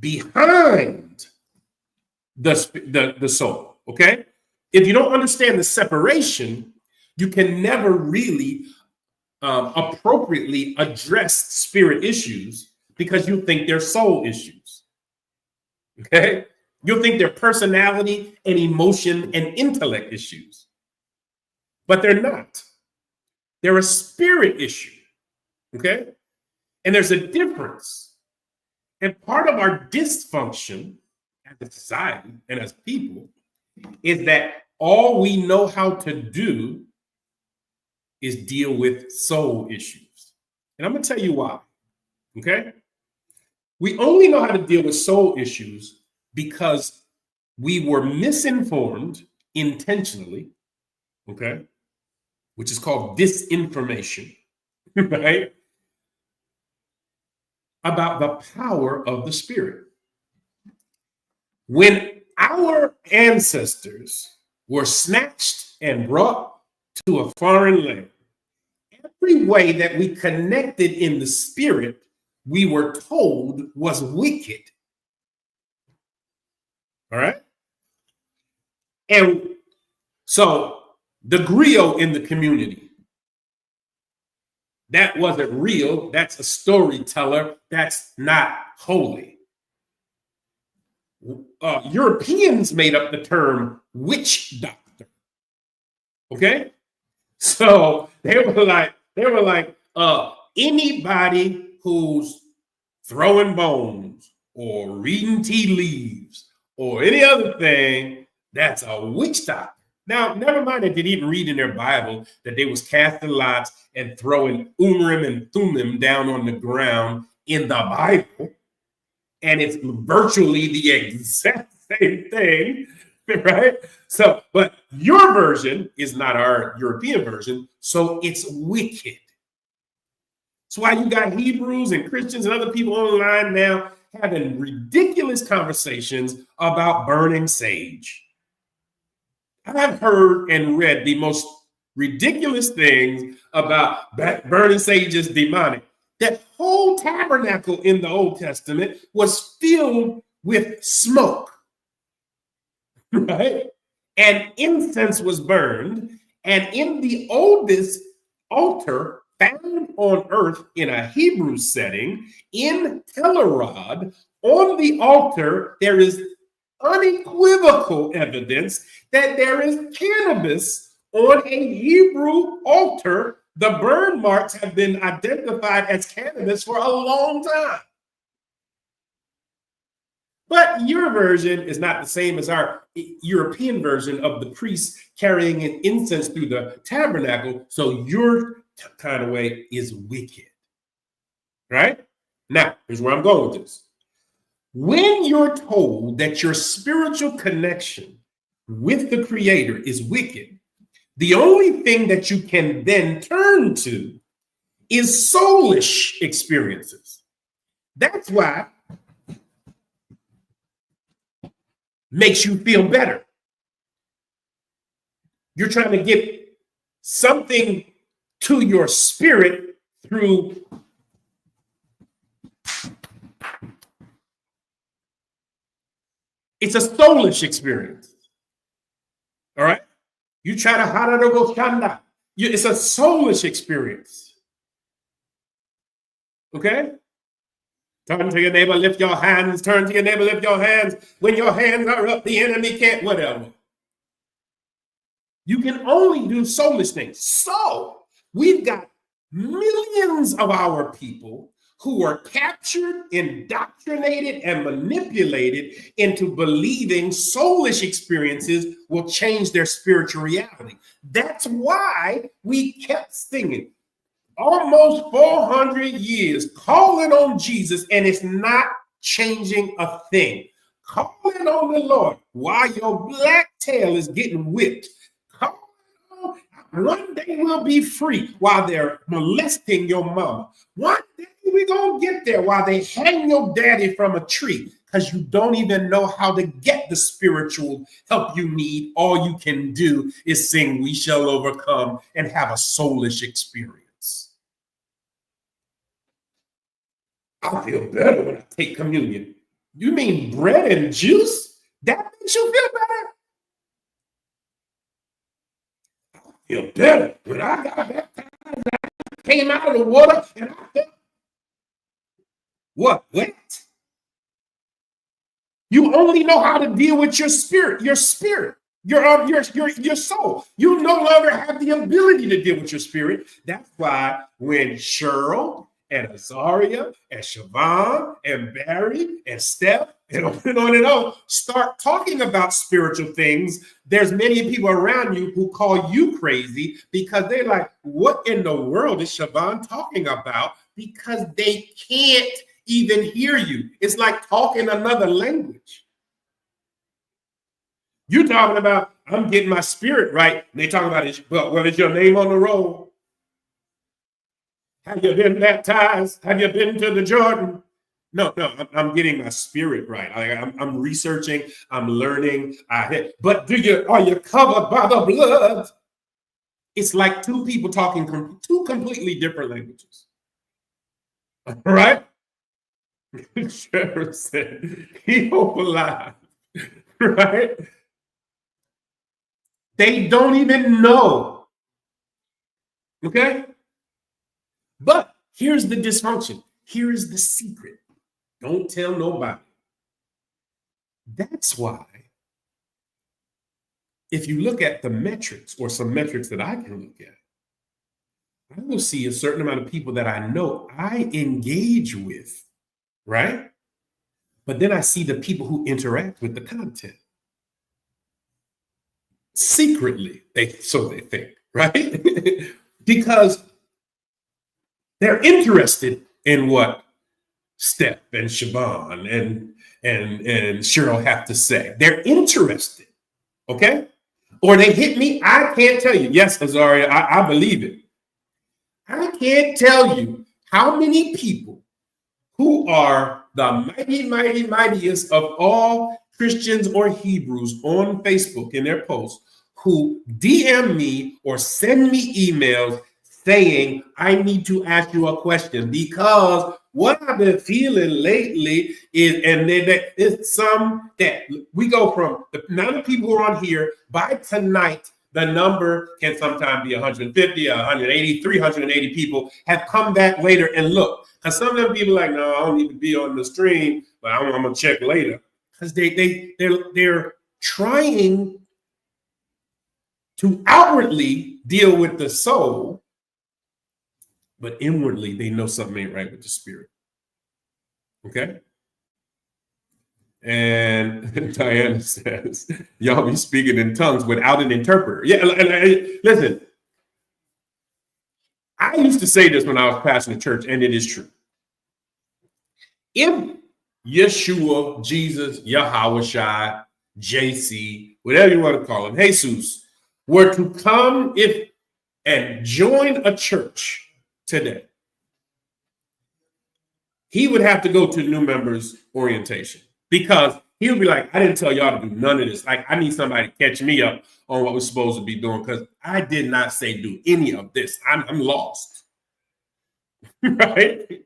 behind the soul, okay? If you don't understand the separation, you can never really appropriately address spirit issues because you think they're soul issues, okay? You'll think they're personality and emotion and intellect issues, but they're not. They're a spirit issue, okay? And there's a difference. And part of our dysfunction as a society and as people is that all we know how to do is deal with soul issues. And I'm going to tell you why, okay? We only know how to deal with soul issues because we were misinformed intentionally, okay? Which is called disinformation, right? About the power of the spirit. When our ancestors were snatched and brought to a foreign land. Every way that we connected in the spirit, we were told was wicked. All right? And so the griot in the community, that wasn't real. That's a storyteller. That's not holy. Europeans made up the term witch doctor. Okay? So they were like, anybody who's throwing bones or reading tea leaves or any other thing, that's a witch doctor. Now, never mind that they didn't read in their Bible that they was casting lots and throwing Urim and Thummim down on the ground in the Bible. And it's virtually the exact same thing, right? So, but your version is not our European version, so it's wicked. That's why you got Hebrews and Christians and other people online now having ridiculous conversations about burning sage. I've heard and read the most ridiculous things about burning sage is demonic. That whole tabernacle in the Old Testament was filled with smoke, right? And incense was burned. And in the oldest altar found on earth in a Hebrew setting, in Telerod, on the altar, there is unequivocal evidence that there is cannabis on a Hebrew altar. The burn marks have been identified as cannabis for a long time. But your version is not the same as our European version of the priests carrying an incense through the tabernacle. So your kind of way is wicked. Right? Now, here's where I'm going with this. When you're told that your spiritual connection with the Creator is wicked, the only thing that you can then turn to is soulish experiences. That's why makes you feel better. You're trying to get something to your spirit through it's a soulish experience. All right? You try to hararo shanda. It's a soulish experience. Okay? Turn to your neighbor, lift your hands. Turn to your neighbor, lift your hands. When your hands are up, the enemy can't, whatever. You can only do soulish things. So we've got millions of our people who are captured, indoctrinated, and manipulated into believing soulish experiences will change their spiritual reality. That's why we kept singing almost 400 years, calling on Jesus, and it's not changing a thing. Calling on the Lord while your black tail is getting whipped. Calling on, one day we'll be free while they're molesting your mama. One day we're going to get there while they hang your daddy from a tree because you don't even know how to get the spiritual help you need. All you can do is sing, "We shall overcome," and have a soulish experience. I feel better when I take communion. You mean bread and juice? That makes you feel better? I feel better when I got baptized. I came out of the water and I felt what? Wet? You only know how to deal with your spirit, your soul. You no longer have the ability to deal with your spirit. That's why when Cheryl and Azaria and Siobhan and Barry and Steph and on start talking about spiritual things, there's many people around you who call you crazy because they're like, what in the world is Siobhan talking about? Because they can't even hear you. It's like talking another language. You talking about, I'm getting my spirit right. And they talking about, well, is your name on the roll? Have you been baptized? Have you been to the Jordan? No, I'm getting my spirit right. I'm researching, I'm learning. But are you covered by the blood? It's like two people talking two completely different languages. Right? Trevor said, he hope alive. Right? They don't even know. Okay? But here's the dysfunction. Here is the secret. Don't tell nobody. That's why, if you look at the metrics, or some metrics that I can look at, I will see a certain amount of people that I know I engage with, right? But then I see the people who interact with the content. Secretly, so they think, right? Because they're interested in what Steph and Siobhan and Cheryl have to say. They're interested, okay? Or they hit me. I can't tell you. Yes, Azaria, I believe it. I can't tell you how many people who are the mightiest of all Christians or Hebrews on Facebook in their posts who DM me or send me emails saying, I need to ask you a question, because what I've been feeling lately is, and then it's some that we go from the amount of people who are on here by tonight. The number can sometimes be 150, 180, 380 people have come back later and look. Because some of them people are like, no, I don't need to be on the stream, but I'm gonna check later. Because they're trying to outwardly deal with the soul, but inwardly they know something ain't right with the spirit. Okay? And Diana says, y'all be speaking in tongues without an interpreter. Yeah, listen, I used to say this when I was pastoring the church, and it is true. If Yeshua, Jesus, Yahweh, JC, whatever you want to call him, Jesus, were to come and join a church today, he would have to go to new members orientation, because he would be like, I didn't tell y'all to do none of this. Like, I need somebody to catch me up on what we're supposed to be doing, because I did not say do any of this. I'm lost. Right?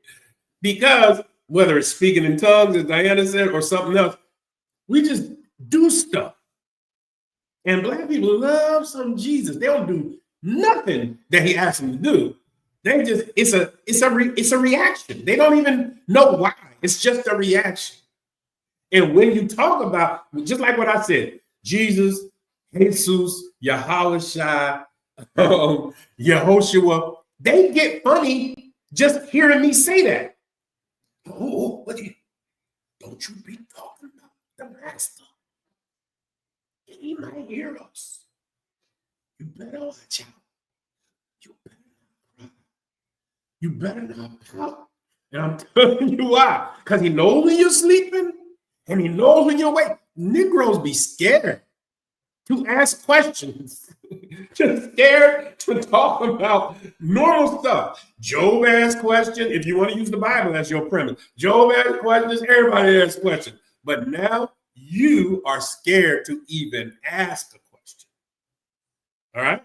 Because whether it's speaking in tongues, as Diana said, or something else, we just do stuff. And Black people love some Jesus. They don't do nothing that he asked them to do. They just, it's a reaction. They don't even know why. It's just a reaction. And when you talk about, just like what I said, Jesus, Jesus, Yahweh, Yehoshua, they get funny just hearing me say that. Oh, don't you be talking about the master. He might hear us. You better watch out. You better not pout. And I'm telling you why. Because he knows when you're sleeping and he knows when you're awake. Negroes be scared to ask questions. Just scared to talk about normal stuff. Job asked questions. If you want to use the Bible as your premise, Job asked questions, everybody asks questions. But now you are scared to even ask a question. All right?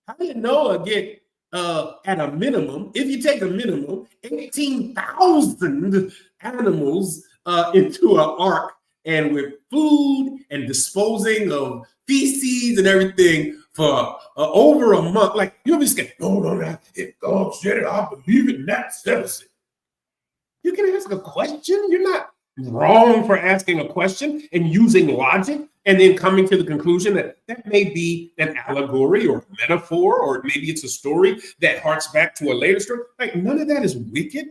How did Noah get at a minimum, if you take a minimum, 18,000 animals into an ark, and with food and disposing of feces and everything for over a month? Like, you'll be scared. No, if God said it, I believe it, and that settles it. You can ask a question. You're not wrong for asking a question and using logic and then coming to the conclusion that that may be an allegory or a metaphor, or maybe it's a story that harks back to a later story. Like, none of that is wicked.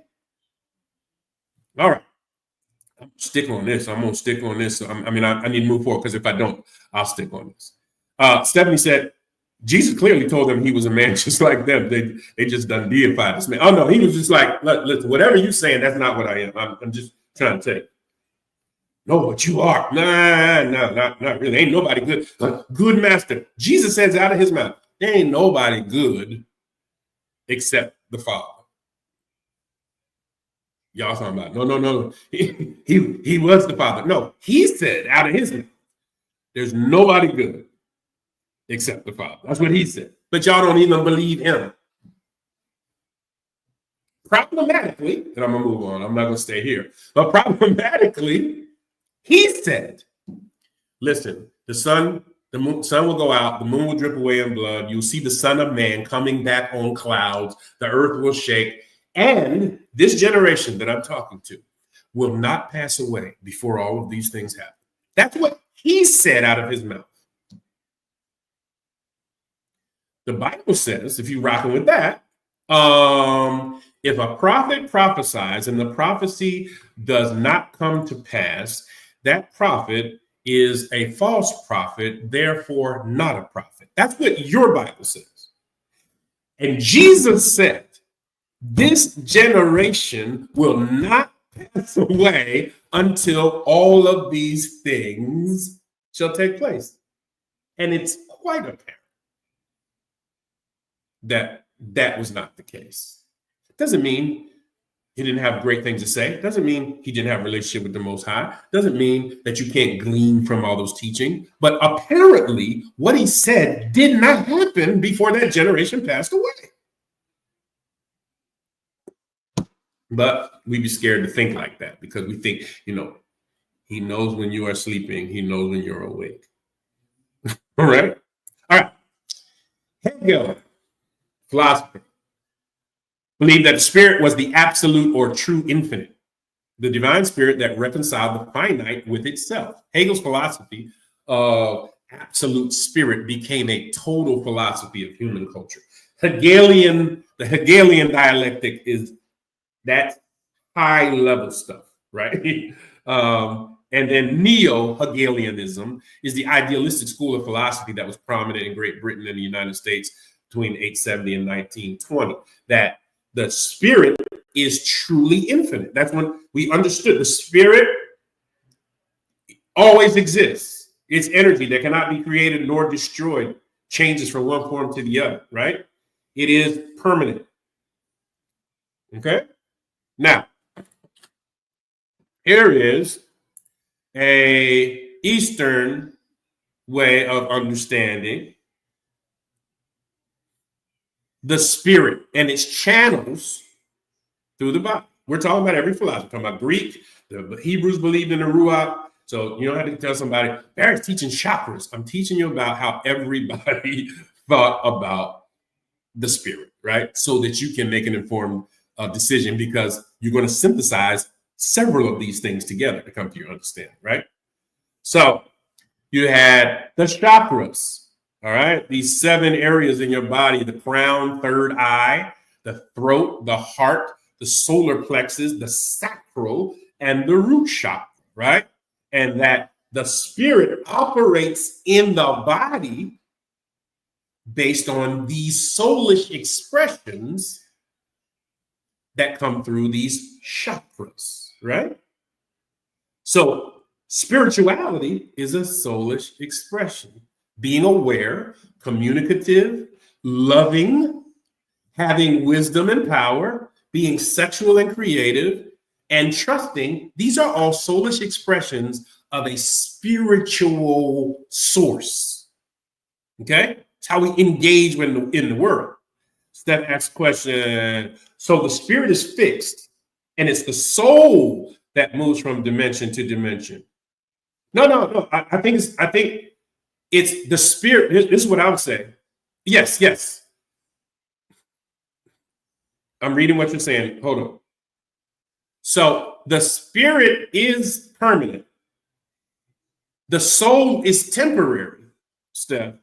All right. I'm sticking on this. I'm going to stick on this. I need to move forward, because if I don't, I'll stick on this. Stephanie said, Jesus clearly told them he was a man just like them. They just done deified this man. Oh, no, he was just like, listen, whatever you're saying, that's not what I am. I'm just trying to tell you. No, but you are. Nah, not really. Ain't nobody good. Good master. Jesus says out of his mouth, there ain't nobody good except the Father. Y'all talking about, no. He was the Father. No, he said out of his mouth, there's nobody good except the Father. That's what he said. But y'all don't even believe him. Problematically, and I'm going to move on. I'm not going to stay here. But problematically, he said, listen, the sun will go out, the moon will drip away in blood. You'll see the Son of Man coming back on clouds. The earth will shake. And this generation that I'm talking to will not pass away before all of these things happen. That's what he said out of his mouth. The Bible says, if you're rocking with that, if a prophet prophesies and the prophecy does not come to pass, that prophet is a false prophet, therefore not a prophet. That's what your Bible says. And Jesus said, this generation will not pass away until all of these things shall take place. And it's quite apparent that that was not the case. Doesn't mean he didn't have great things to say. Doesn't mean he didn't have a relationship with the Most High. Doesn't mean that you can't glean from all those teaching. But apparently, what he said did not happen before that generation passed away. But we'd be scared to think like that because we think, he knows when you are sleeping. He knows when you're awake. All right. Hegel, philosopher, believed that the spirit was the absolute or true infinite, the divine spirit that reconciled the finite with itself. Hegel's philosophy of absolute spirit became a total philosophy of human culture. The Hegelian dialectic is that high level stuff, right? And then neo-Hegelianism is the idealistic school of philosophy that was prominent in Great Britain and the United States between 870 and 1920, that the spirit is truly infinite. That's when we understood the spirit always exists. It's energy that cannot be created nor destroyed, changes from one form to the other, right? It is permanent. Okay? Now, here is a Eastern way of understanding the spirit and its channels through the body. We're talking about every philosophy. We're talking about Greek. The Hebrews believed in the Ruach. So you don't have to tell somebody, Barry's teaching chakras. I'm teaching you about how everybody thought about the spirit, right? So that you can make an informed decision, because you're going to synthesize several of these things together to come to your understanding, right? So you had the chakras, all right? These 7 areas in your body: the crown, third eye, the throat, the heart, the solar plexus, the sacral, and the root chakra, right? And that the spirit operates in the body based on these soulish expressions that come through these chakras, right? So spirituality is a soulish expression. Being aware, communicative, loving, having wisdom and power, being sexual and creative, and trusting. These are all soulish expressions of a spiritual source. Okay? It's how we engage in the world. Steph asks a question. So the spirit is fixed, and it's the soul that moves from dimension to dimension. No. I think it's the spirit. This is what I would say. Yes. I'm reading what you're saying. Hold on. So the spirit is permanent. The soul is temporary, Steph.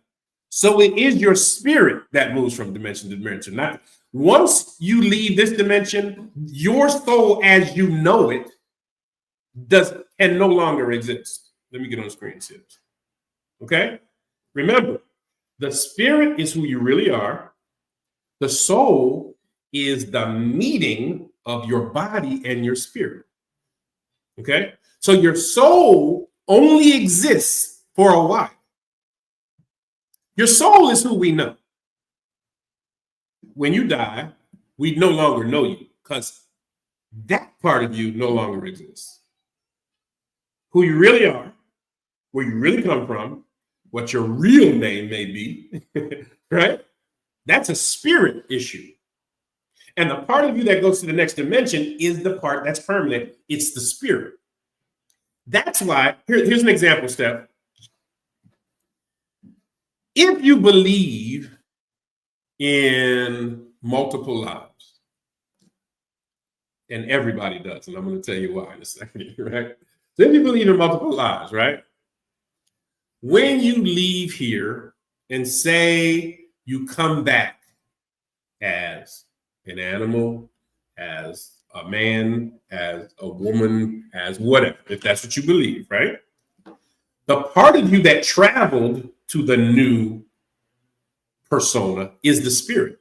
So it is your spirit that moves from dimension to dimension. Not once you leave this dimension, your soul as you know it can no longer exist. Let me get on the screen. Okay? Remember, the spirit is who you really are. The soul is the meeting of your body and your spirit. Okay? So your soul only exists for a while. Your soul is who we know. When you die, we no longer know you, because that part of you no longer exists. Who you really are, where you really come from, what your real name may be, right? That's a spirit issue. And the part of you that goes to the next dimension is the part that's permanent. It's the spirit. That's why, here's an example, Steph. If you believe in multiple lives, and everybody does, and I'm going to tell you why in a second, right? So if you believe in multiple lives, right? When you leave here and say you come back as an animal, as a man, as a woman, as whatever, if that's what you believe, right? The part of you that traveled to the new persona is the spirit.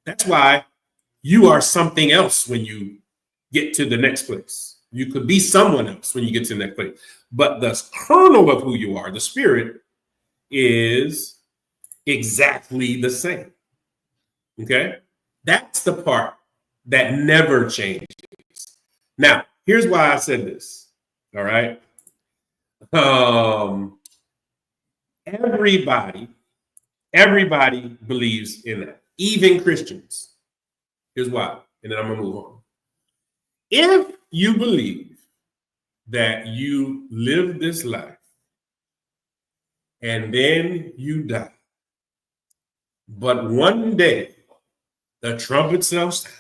That's why you are something else when you get to the next place. You could be someone else when you get to the next place. But the kernel of who you are, the spirit, is exactly the same. Okay? That's the part that never changes. Now, here's why I said this. All right. Everybody believes in that, even Christians. Here's why, and then I'm gonna move on. If you believe that you live this life and then you die, but one day the trumpet sounds down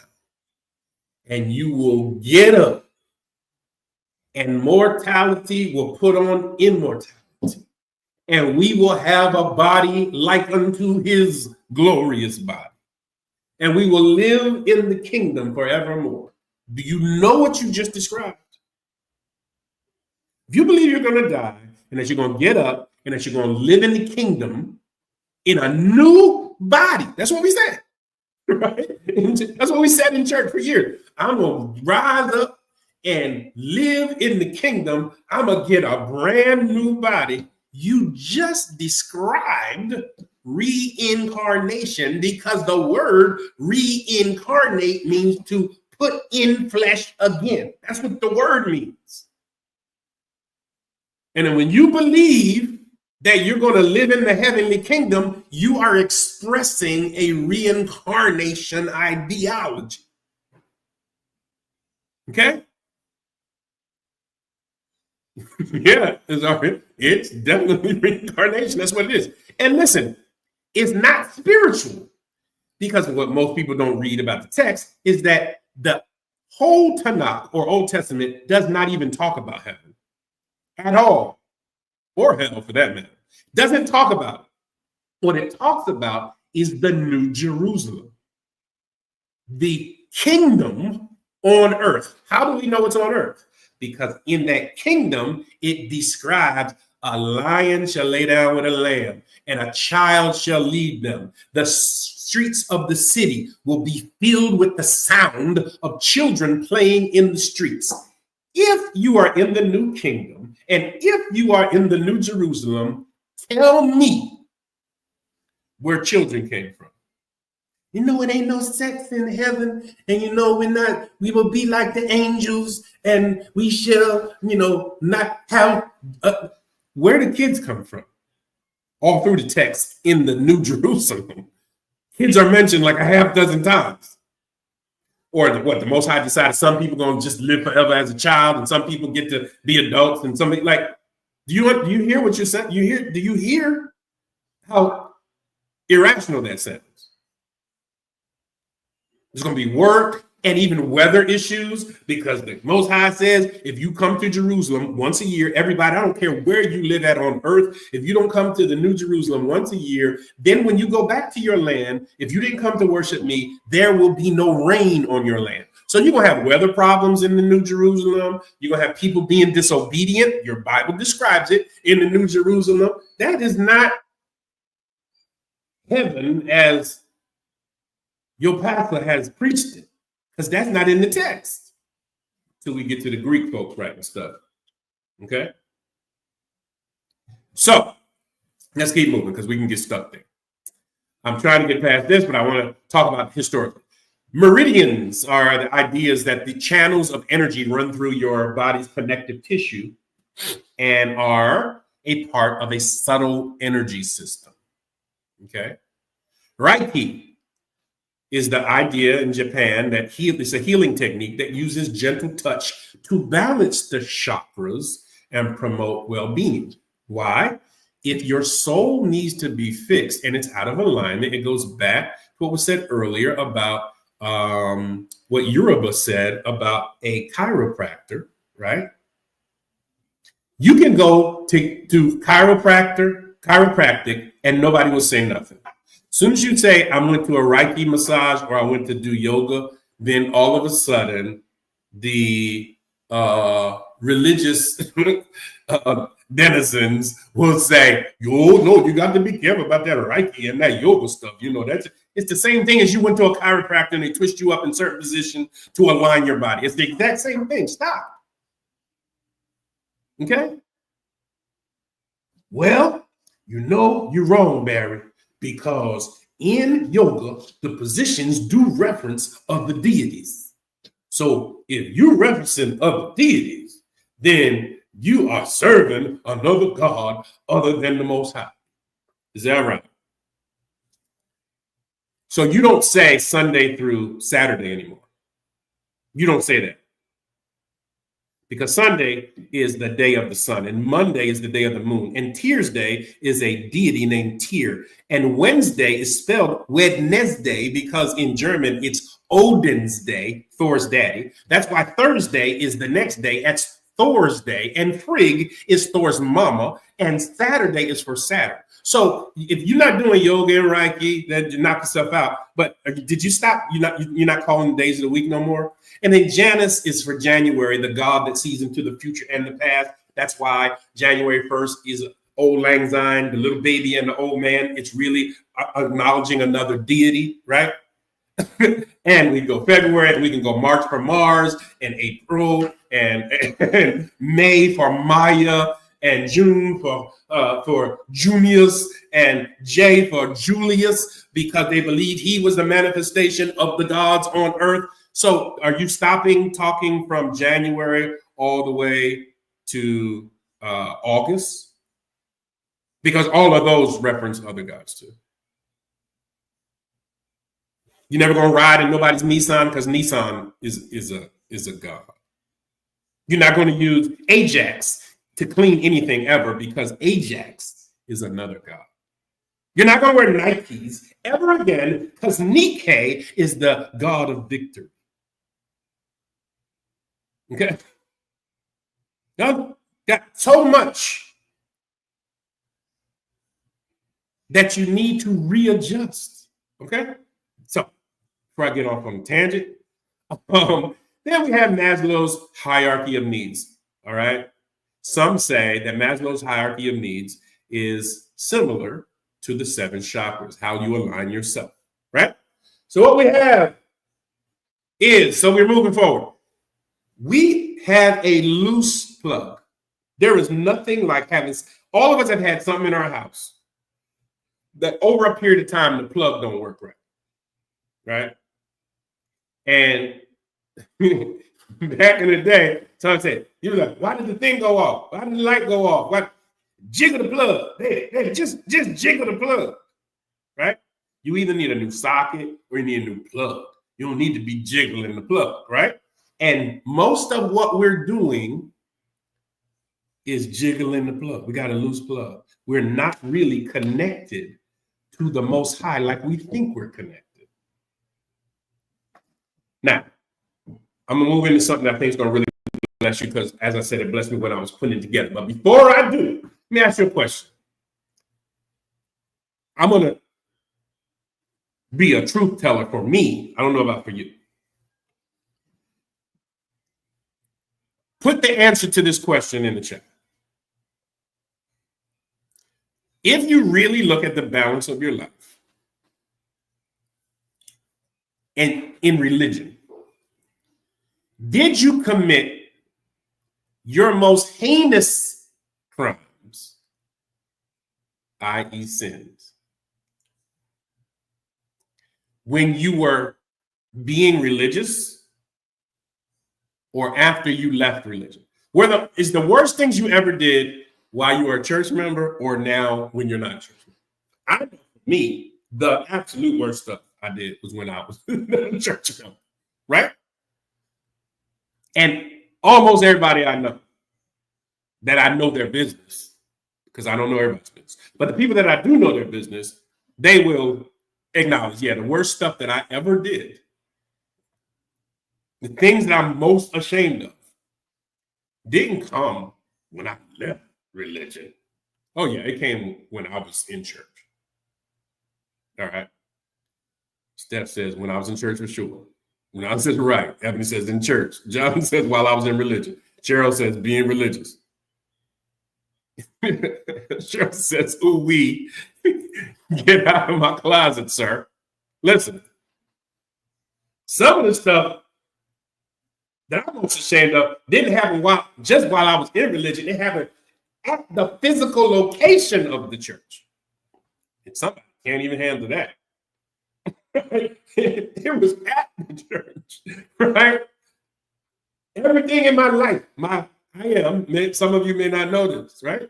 and you will get up and mortality will put on immortality, and we will have a body like unto his glorious body, and we will live in the kingdom forevermore. Do you know what you just described? If you believe you're going to die and that you're going to get up and that you're going to live in the kingdom in a new body, that's what we said, right? That's what we said in church for years. I'm going to rise up and live in the kingdom. I'm going to get a brand new body. You just described reincarnation, because the word reincarnate means to put in flesh again. That's what the word means. And then when you believe that you're going to live in the heavenly kingdom, you are expressing a reincarnation ideology. Okay? Yeah, it's definitely reincarnation. That's what it is. And listen, it's not spiritual, because what most people don't read about the text is that the whole Tanakh or Old Testament does not even talk about heaven at all, or hell for that matter. Doesn't talk about it. What it talks about is the New Jerusalem, the kingdom on earth. How do we know it's on earth? Because in that kingdom, it describes a lion shall lay down with a lamb, and a child shall lead them. The streets of the city will be filled with the sound of children playing in the streets. If you are in the new kingdom, and if you are in the New Jerusalem, tell me where children came from. You know, it ain't no sex in heaven, and you know, we will be like the angels, and we shall, not have, where do kids come from? All through the text in the New Jerusalem, kids are mentioned like a half dozen times. Or the Most High decided some people gonna just live forever as a child, and some people get to be adults, and something like, do you hear what you're saying? Do you hear how irrational that sounds? There's going to be work and even weather issues, because the Most High says, if you come to Jerusalem once a year, everybody, I don't care where you live at on earth, if you don't come to the New Jerusalem once a year, then when you go back to your land, if you didn't come to worship me, there will be no rain on your land. So you're going to have weather problems in the New Jerusalem. You're going to have people being disobedient. Your Bible describes it in the New Jerusalem. That is not heaven as your pastor has preached it, because that's not in the text till we get to the Greek folks writing stuff. Okay? So let's keep moving, because we can get stuck there. I'm trying to get past this, but I want to talk about historically. Meridians are the ideas that the channels of energy run through your body's connective tissue and are a part of a subtle energy system. Okay. Reiki is the idea in Japan that it's a healing technique that uses gentle touch to balance the chakras and promote well-being. Why? If your soul needs to be fixed and it's out of alignment, it goes back to what was said earlier about what Yoruba said about a chiropractor, right? You can go to chiropractic, and nobody will say nothing. As soon as you say, I went to a Reiki massage or I went to do yoga, then all of a sudden the religious denizens will say, "Oh no, you got to be careful about that Reiki and that yoga stuff. You know, it's the same thing as you went to a chiropractor and they twist you up in certain position to align your body. It's the exact same thing. Stop." Okay? Well, you know you're wrong, Barry, because in yoga, the positions do reference other deities. So if you're referencing other deities, then you are serving another god other than the Most High. Is that right? So you don't say Sunday through Saturday anymore. You don't say that. Because Sunday is the day of the sun, and Monday is the day of the moon, and Tuesday is a deity named Tyr, and Wednesday is spelled Wednesday because in German it's Odin's day, Thor's daddy. That's why Thursday is the next day. That's Thor's day, and Frigg is Thor's mama, and Saturday is for Saturn. So if you're not doing yoga and Reiki, then you knock yourself out. But did you stop? You're not calling the days of the week no more. And then Janus is for January, the god that sees into the future and the past. That's why January 1st is Old Lang Syne, the little baby and the old man. It's really acknowledging another deity, right? And we go February, and we can go March for Mars, and April, and May for Maya, and June for Junius, and J for Julius, because they believe he was the manifestation of the gods on earth. So are you stopping talking from January all the way to August? Because all of those reference other gods too. You're never gonna ride in nobody's Nissan because Nissan is a god. You're not going to use Ajax to clean anything ever because Ajax is another god. You're not going to wear Nikes ever again because Nike is the god of victory. Okay? Y'all got so much that you need to readjust. Okay? So, before I get off on a tangent, then we have Maslow's hierarchy of needs. All right? Some say that Maslow's hierarchy of needs is similar to the 7 chakras, how you align yourself, right? So what we have is, so we're moving forward. We have a loose plug. There is nothing like having, all of us have had something in our house that over a period of time, the plug don't work right, right? And back in the day, someone said, you were like, why did the thing go off? Why did the light go off? What? Jiggle the plug. Hey, just jiggle the plug, right? You either need a new socket or you need a new plug. You don't need to be jiggling the plug, right? And most of what we're doing is jiggling the plug. We got a loose plug. We're not really connected to the Most High like we think we're connected. Now, I'm going to move into something that I think is going to really bless you because, as I said, it blessed me when I was putting it together. But before I do, let me ask you a question. I'm going to be a truth teller for me. I don't know about for you. Put the answer to this question in the chat. If you really look at the balance of your life and in religion, did you commit your most heinous crimes, i.e. sins, when you were being religious or after you left religion? Is the worst things you ever did while you were a church member or now when you're not a church member? I know for me, the absolute worst stuff I did was when I was a church member, right? And almost everybody I know that I know their business, because I don't know everybody's business, but the people that I do know their business, they will acknowledge, yeah, the worst stuff that I ever did, the things that I'm most ashamed of, didn't come when I left religion. Oh, yeah, it came when I was in church. All right. Steph says, when I was in church for sure. When I says right. Ebony says in church. John says while I was in religion. Cheryl says being religious. Cheryl says, ooh wee. Get out of my closet, sir. Listen. Some of the stuff that I'm most ashamed of didn't happen while I was in religion. It happened at the physical location of the church. And somebody can't even handle that. It was at the church, right? Everything in my life, some of you may not know this, right?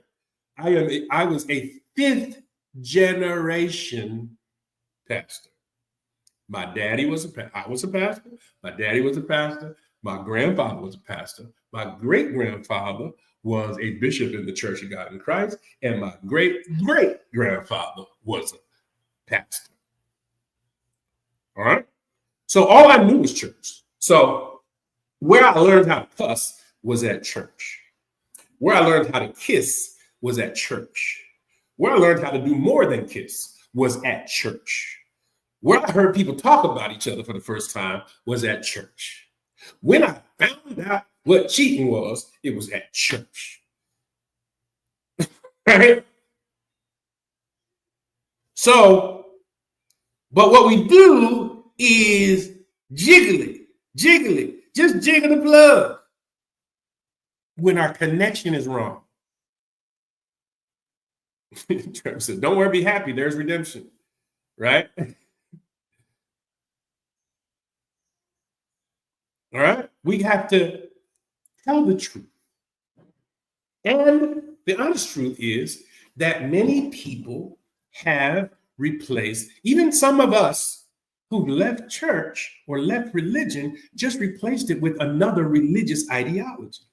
I was a 5th generation pastor. My daddy was I was a pastor. My daddy was a pastor. My grandfather was a pastor. My great-grandfather was a bishop in the Church of God in Christ. And my great-great-grandfather was a pastor. All right. So all I knew was church. So where I learned how to cuss was at church. Where I learned how to kiss was at church. Where I learned how to do more than kiss was at church. Where I heard people talk about each other for the first time was at church. When I found out what cheating was, it was at church. Right? So, but what we do is jiggle it, just jiggle the plug when our connection is wrong. Trevor said, don't worry, be happy. There's redemption, right? All right? We have to tell the truth. And the honest truth is that many people have replaced, even some of us who left church or left religion, just replaced it with another religious ideology.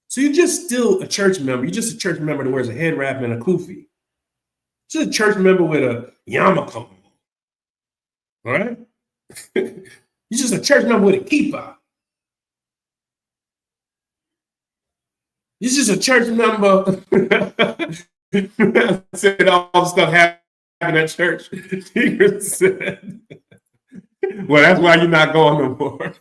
So you're just still a church member. You're just a church member that wears a head wrap and a kufi. Just a church member with a yarmulke. All right? You're just a church member with a kippah. You're just a church member. Said all the stuff happened at church. Said, well, that's why you're not going no more.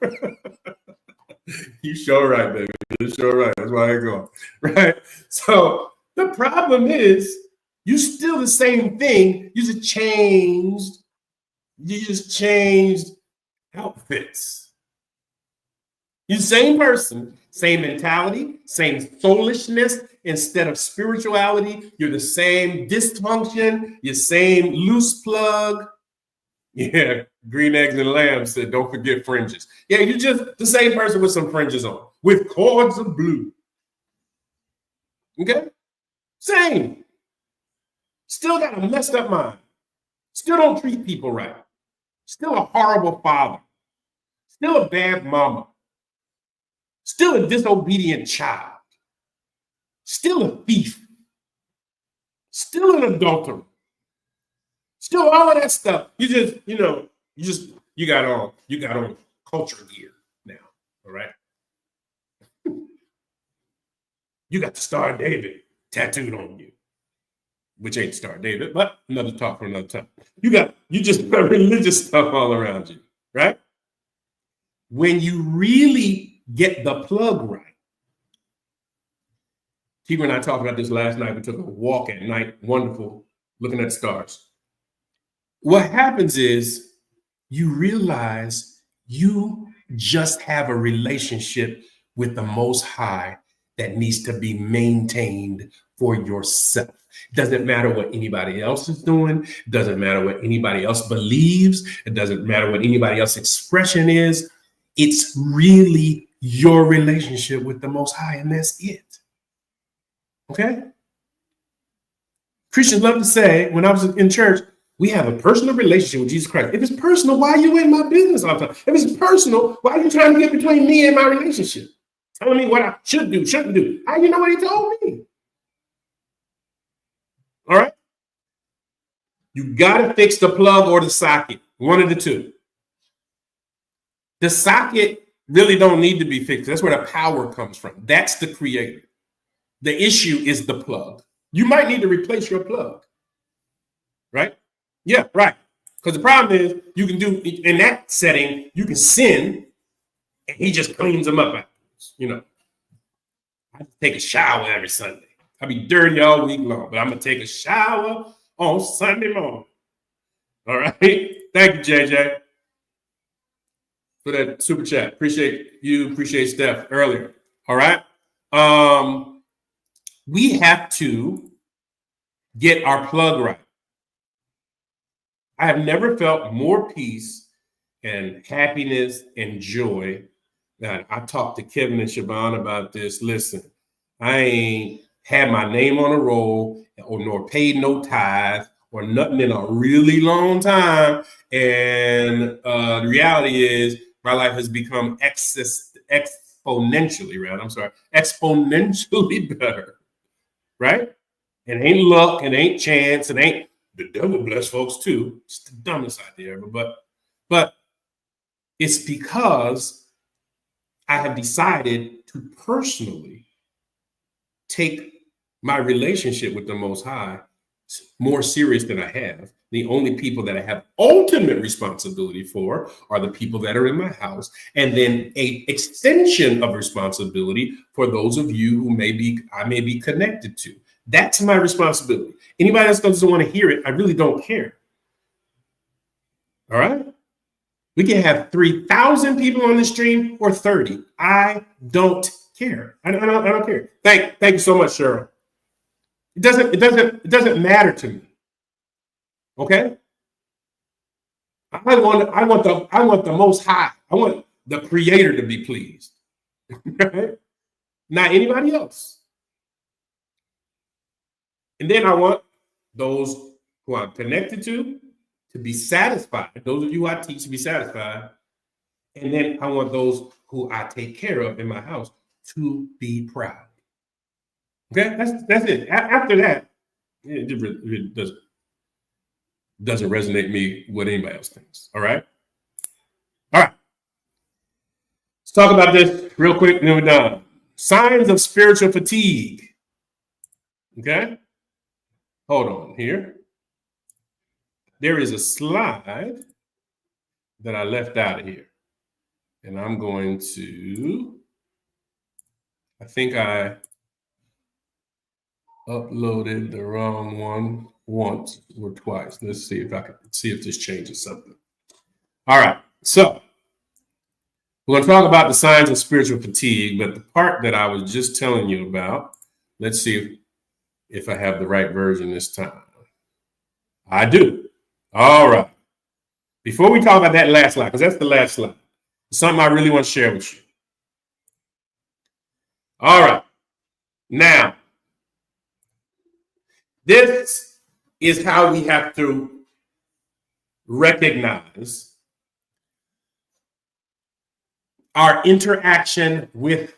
You sure right, baby. You sure right. That's why I ain't going. Right? So the problem is you still the same thing. You just changed outfits. You're the same person, same mentality, same soulishness. Instead of spirituality, you're the same dysfunction, your same loose plug. Yeah, green eggs and lamb said, don't forget fringes. Yeah, you're just the same person with some fringes on, with cords of blue. Okay? Same. Still got a messed up mind. Still don't treat people right. Still a horrible father. Still a bad mama. Still a disobedient child. Still a thief. Still an adulterer. Still all of that stuff. You got on culture gear now. All right. You got the Star of David tattooed on you, which ain't Star of David, but another talk for another time. You just got religious stuff all around you, right? When you really get the plug right. Tiva and I talked about this last night. We took a walk at night, wonderful, looking at stars. What happens is you realize you just have a relationship with the Most High that needs to be maintained for yourself. It doesn't matter what anybody else is doing. It doesn't matter what anybody else believes. It doesn't matter what anybody else's expression is. It's really your relationship with the Most High, and that's it. Okay? Christians love to say, when I was in church, we have a personal relationship with Jesus Christ. If it's personal, why are you in my business all the time? If it's personal, why are you trying to get between me and my relationship? Telling me what I should do, shouldn't do. How you know what he told me? All right? You got to fix the plug or the socket. One of the two. The socket really don't need to be fixed. That's where the power comes from. That's the creator. The issue is the plug. You might need to replace your plug. Right? Yeah, right. Because the problem is you can do, in that setting, you can sin and he just cleans them up afterwards. You know, I take a shower every Sunday. I be dirty all week long, but I'm going to take a shower on Sunday morning. All right. Thank you, JJ, for that super chat. Appreciate you. Appreciate Steph earlier. All right. We have to get our plug right. I have never felt more peace and happiness and joy. I talked to Kevin and Siobhan about this. Listen, I ain't had my name on a roll or nor paid no tithe or nothing in a really long time. And the reality is my life has become exponentially better, right? It ain't luck, it ain't chance, it ain't the devil bless folks too. It's the dumbest idea ever, but it's because I have decided to personally take my relationship with the Most High more serious than I have. The only people that I have ultimate responsibility for are the people that are in my house, and then a extension of responsibility for those of you who I may be connected to. That's my responsibility. Anybody else doesn't want to hear it, I really don't care. All right? We can have 3,000 people on the stream or 30. I don't care. I don't care. Thank you so much, Cheryl. It doesn't matter to me. Okay? I want the Most High. I want the Creator to be pleased. Right? Not anybody else. And then I want those who I'm connected to be satisfied. Those of you I teach to be satisfied. And then I want those who I take care of in my house to be proud. Okay, that's it. After that, it doesn't resonate with me what anybody else thinks. All right. Let's talk about this real quick, and then we're done. Signs of spiritual fatigue. Okay. Hold on here. There is a slide that I left out of here. And I'm going to, I think I uploaded the wrong one once or twice. Let's see if I can see if this changes something. All right. So we're going to talk about the signs of spiritual fatigue, but the part that I was just telling you about, let's see if I have the right version this time. I do. All right. Before we talk about that last slide, because that's the last slide, something I really want to share with you. All right. Now, this is how we have to recognize our interaction with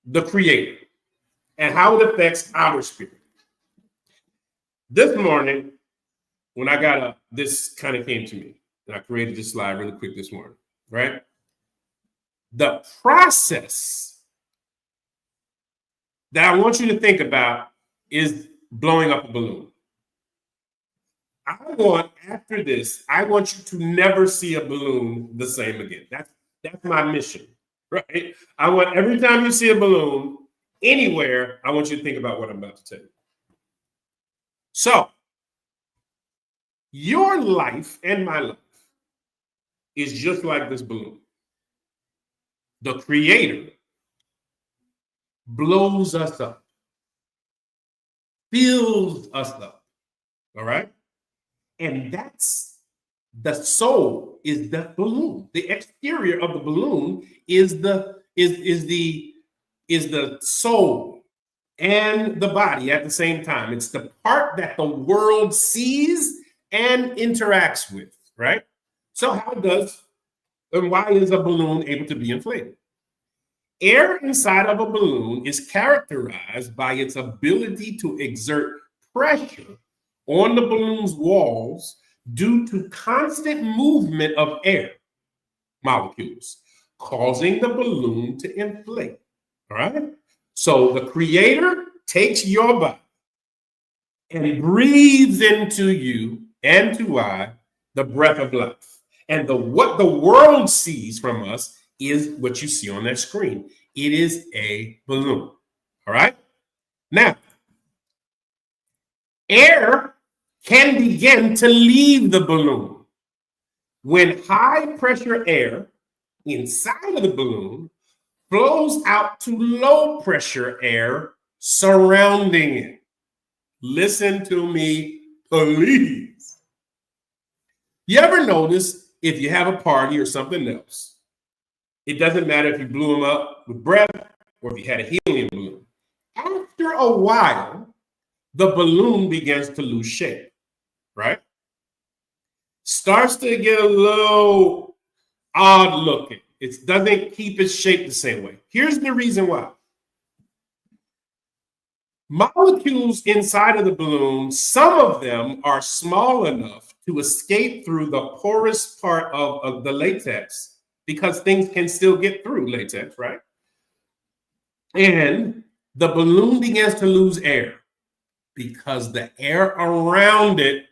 the Creator and how it affects our spirit. This morning, when I got up, this kind of came to me, and I created this slide really quick this morning, right? The process that I want you to think about is blowing up a balloon. After this, I want you to never see a balloon the same again. That's my mission, right? I want every time you see a balloon anywhere, I want you to think about what I'm about to tell you. So, your life and my life is just like this balloon. The Creator blows us up, fills us up. All right? And that's the soul is the balloon. The exterior of the balloon is the soul and the body at the same time. It's the part that the world sees and interacts with, right? So how does and why is a balloon able to be inflated? Air inside of a balloon is characterized by its ability to exert pressure on the balloon's walls due to constant movement of air molecules, causing the balloon to inflate. All right? So the creator takes your body and breathes into you and to I the breath of life. And what the world sees from us is what you see on that screen. It is a balloon. All right? Now, air can begin to leave the balloon when high pressure air inside of the balloon flows out to low pressure air surrounding it. Listen to me, please. You ever notice if you have a party or something else, it doesn't matter if you blew them up with breath or if you had a helium balloon. After a while, the balloon begins to lose shape, right? Starts to get a little odd looking. It doesn't keep its shape the same way. Here's the reason why. Molecules inside of the balloon, some of them are small enough to escape through the porous part of the latex because things can still get through latex, right? And the balloon begins to lose air because the air around it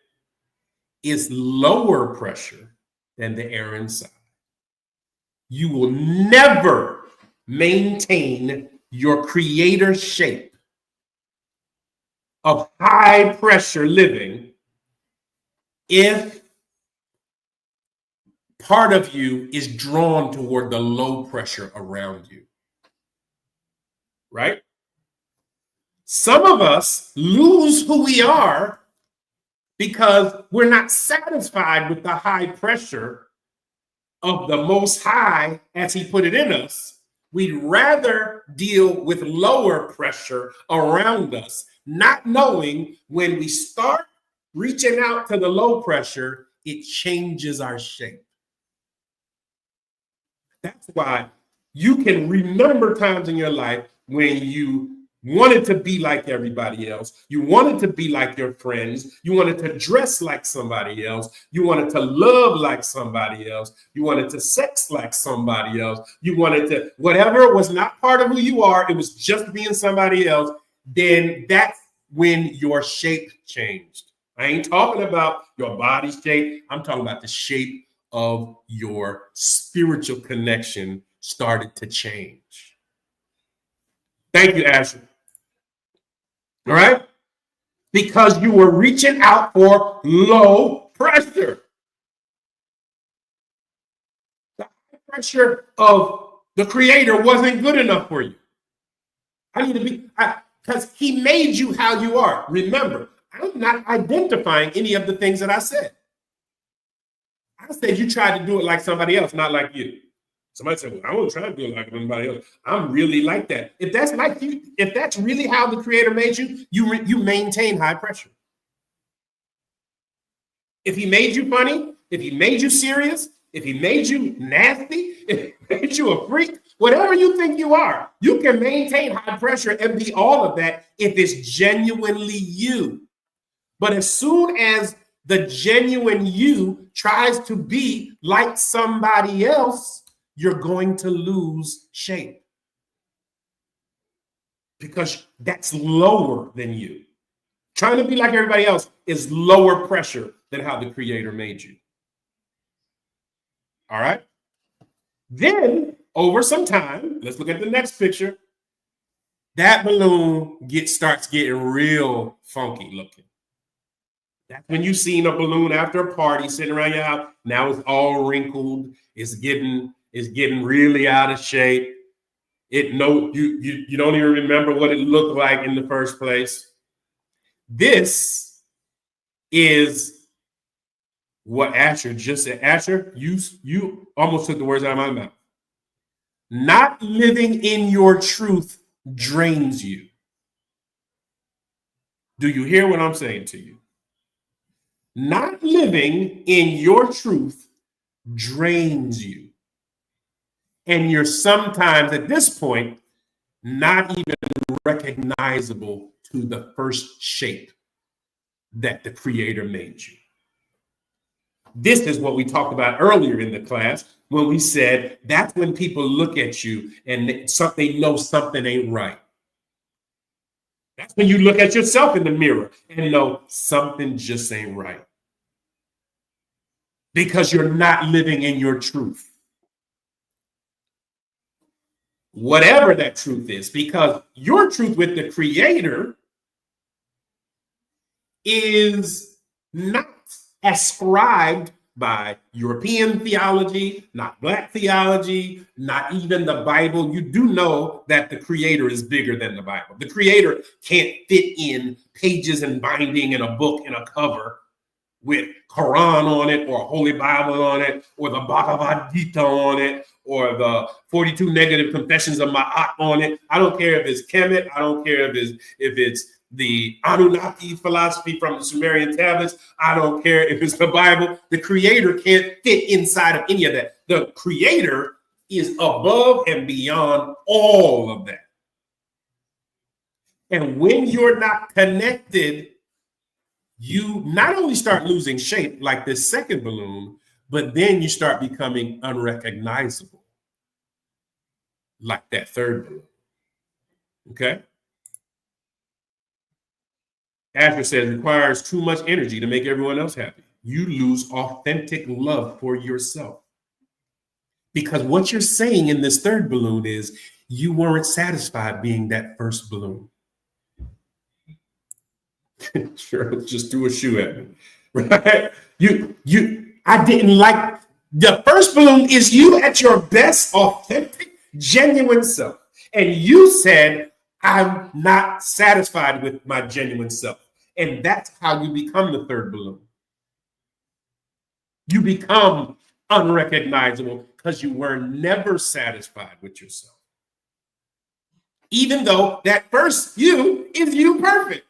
is lower pressure than the air inside. You will never maintain your creator shape of high pressure living if part of you is drawn toward the low pressure around you, right? Some of us lose who we are because we're not satisfied with the high pressure of the Most High as he put it in us. We'd rather deal with lower pressure around us, not knowing when we start reaching out to the low pressure, it changes our shape. That's why you can remember times in your life when you wanted to be like everybody else. You wanted to be like your friends. You wanted to dress like somebody else. You wanted to love like somebody else. You wanted to sex like somebody else. You wanted to, whatever was not part of who you are, it was just being somebody else. Then that's when your shape changed. I ain't talking about your body shape. I'm talking about the shape of your spiritual connection started to change. Thank you, Ashley. All right? Because you were reaching out for low pressure. The high pressure of the creator wasn't good enough for you. I need to be, because he made you how you are. Remember, I'm not identifying any of the things that I said. I said you tried to do it like somebody else, not like you. Somebody said, well, I won't try to do it like anybody else. I'm really like that. If that's like you, if that's really how the creator made you, you maintain high pressure. If he made you funny, if he made you serious, if he made you nasty, if he made you a freak, whatever you think you are, you can maintain high pressure and be all of that if it's genuinely you. But as soon as the genuine you tries to be like somebody else, you're going to lose shape because that's lower than you. Trying to be like everybody else is lower pressure than how the creator made you. All right? Then, over some time, let's look at the next picture. That balloon starts getting real funky looking. That's when you've seen a balloon after a party sitting around your house. Now it's all wrinkled. It's getting really out of shape. You don't even remember what it looked like in the first place. This is what Asher just said. Asher, you almost took the words out of my mouth. Not living in your truth drains you. Do you hear what I'm saying to you? Not living in your truth drains you. And you're sometimes at this point not even recognizable to the first shape that the Creator made you. This is what we talked about earlier in the class when we said that's when people look at you and they know something ain't right. That's when you look at yourself in the mirror and know something just ain't right. Because you're not living in your truth. Whatever that truth is, because your truth with the Creator is not ascribed by European theology, not Black theology, not even the Bible. You do know that the Creator is bigger than the Bible. The Creator can't fit in pages and binding in a book and a cover with Quran on it or Holy Bible on it or the Bhagavad Gita on it or the 42 Negative Confessions of Ma'at on it. I don't care if it's Kemet. I don't care if it's the Anunnaki philosophy from the Sumerian tablets. I don't care if it's the Bible. The Creator can't fit inside of any of that. The Creator is above and beyond all of that. And when you're not connected, you not only start losing shape like this second balloon, but then you start becoming unrecognizable like that third balloon. Okay? Asher says it requires too much energy to make everyone else happy. You lose authentic love for yourself. Because what you're saying in this third balloon is you weren't satisfied being that first balloon. Sure, just threw a shoe at me. Right? I didn't like the first balloon is you at your best, authentic, genuine self. And you said, I'm not satisfied with my genuine self. And that's how you become the third balloon. You become unrecognizable because you were never satisfied with yourself. Even though that first you is you perfect.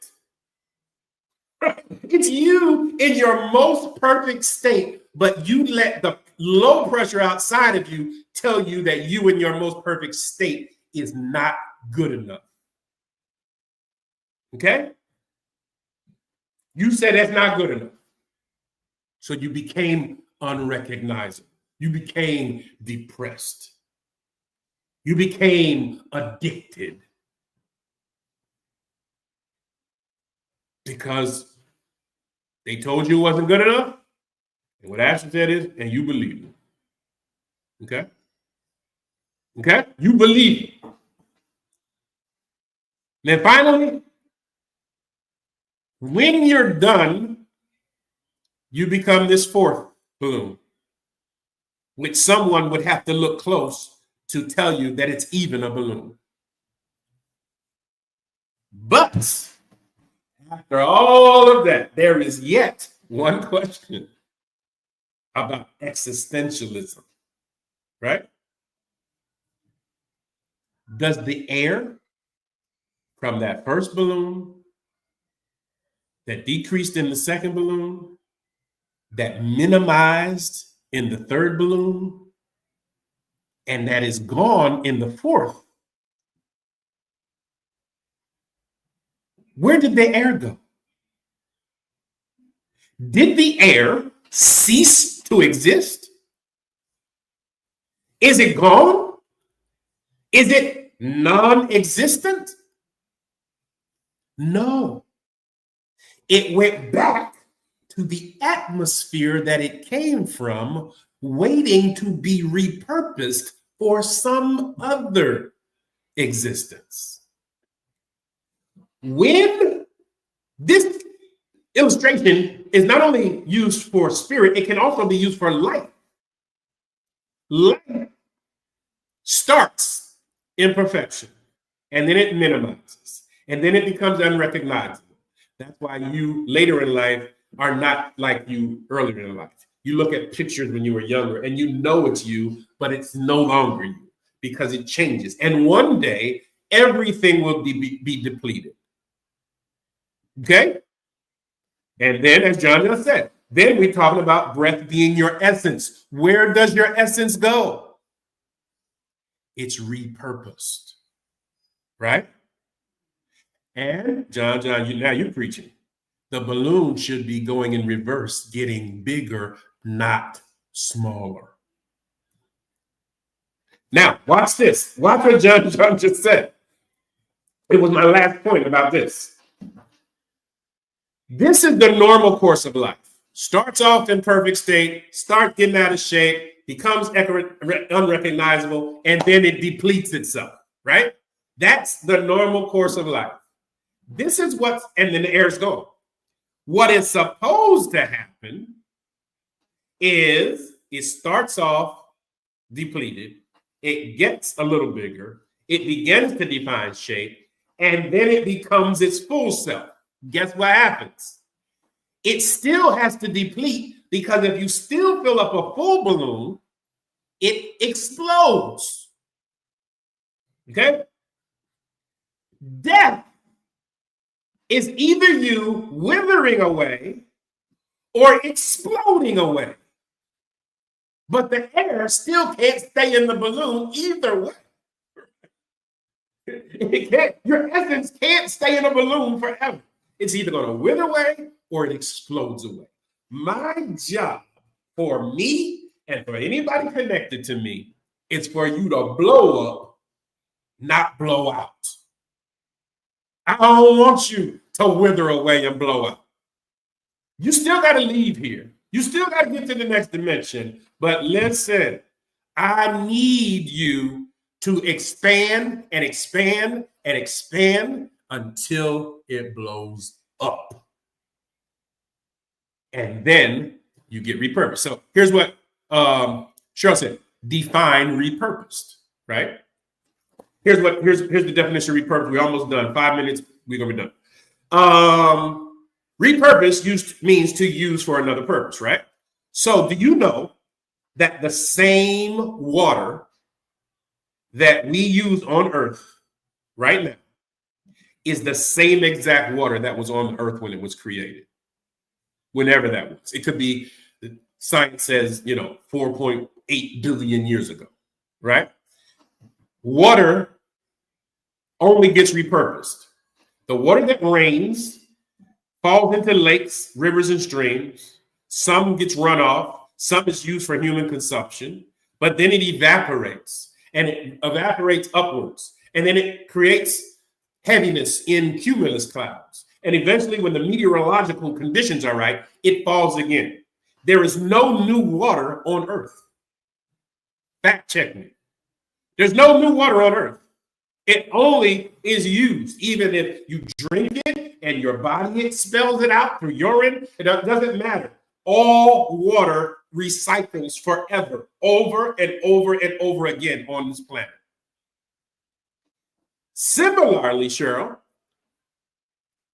It's you in your most perfect state, but you let the low pressure outside of you tell you that you in your most perfect state is not good enough. Okay? You said that's not good enough. So you became unrecognizable. You became depressed. You became addicted. Because they told you it wasn't good enough. And what Asher said is, and you believe it. Okay? Okay? You believe it. Then finally, when you're done, you become this fourth balloon, which someone would have to look close to tell you that it's even a balloon. But after all of that, there is yet one question about existentialism, right? Does the air from that first balloon that decreased in the second balloon, that minimized in the third balloon, and that is gone in the fourth, where did the air go? Did the air cease to exist? Is it gone? Is it non-existent? No. It went back to the atmosphere that it came from, waiting to be repurposed for some other existence. When this illustration is not only used for spirit, it can also be used for light. Light starts imperfection, and then it minimizes, and then it becomes unrecognizable. That's why you later in life are not like you earlier in life. You look at pictures when you were younger and you know it's you, but it's no longer you because it changes. And one day, everything will be depleted. Okay? And then, as John just said, then we're talking about breath being your essence. Where does your essence go? It's repurposed. Right? And John, now you're preaching. The balloon should be going in reverse, getting bigger, not smaller. Now, watch this. Watch what John just said. It was my last point about this. This is the normal course of life. Starts off in perfect state, starts getting out of shape, becomes unrecognizable, and then it depletes itself, right? That's the normal course of life. This is what's, and then the air's gone. What is supposed to happen is it starts off depleted, it gets a little bigger, it begins to define shape, and then it becomes its full self. Guess what happens? It still has to deplete because if you still fill up a full balloon, it explodes. Okay? Death is either you withering away or exploding away. But the air still can't stay in the balloon either way. It can't, your essence can't stay in a balloon forever. It's either going to wither away or it explodes away. My job for me and for anybody connected to me is for you to blow up, not blow out. I don't want you to wither away and blow out. You still got to leave here. You still got to get to the next dimension. But listen, I need you to expand and expand and expand until it blows up. And then you get repurposed. So here's what Cheryl said, define repurposed, right? Here's the definition of repurposed. We're almost done. 5 minutes, we're gonna be done. Repurpose means to use for another purpose, right? So do you know that the same water that we use on Earth right now is the same exact water that was on the Earth when it was created? Whenever that was. It could be, science says, 4.8 billion years ago, right? Water only gets repurposed. The water that rains falls into lakes, rivers, and streams. Some gets run off. Some is used for human consumption. But then it evaporates. And it evaporates upwards. And then it creates heaviness in cumulus clouds. And eventually, when the meteorological conditions are right, it falls again. There is no new water on Earth. Fact check me. There's no new water on Earth. It only is used, even if you drink it and your body expels it out through urine. It doesn't matter. All water recycles forever, over and over and over again on this planet. Similarly, Cheryl,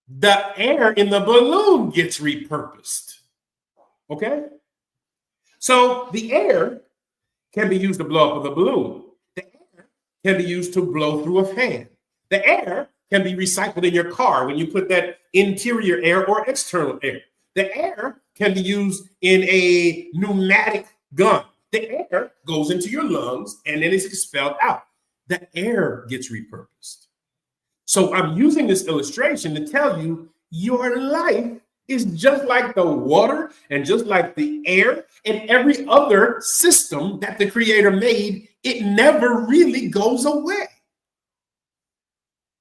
the air in the balloon gets repurposed. Okay? So the air can be used to blow up with a balloon. The air can be used to blow through a fan. The air can be recycled in your car when you put that interior air or external air. The air can be used in a pneumatic gun. The air goes into your lungs and then it's expelled out. The air gets repurposed. So I'm using this illustration to tell you your life is just like the water and just like the air and every other system that the Creator made. It never really goes away.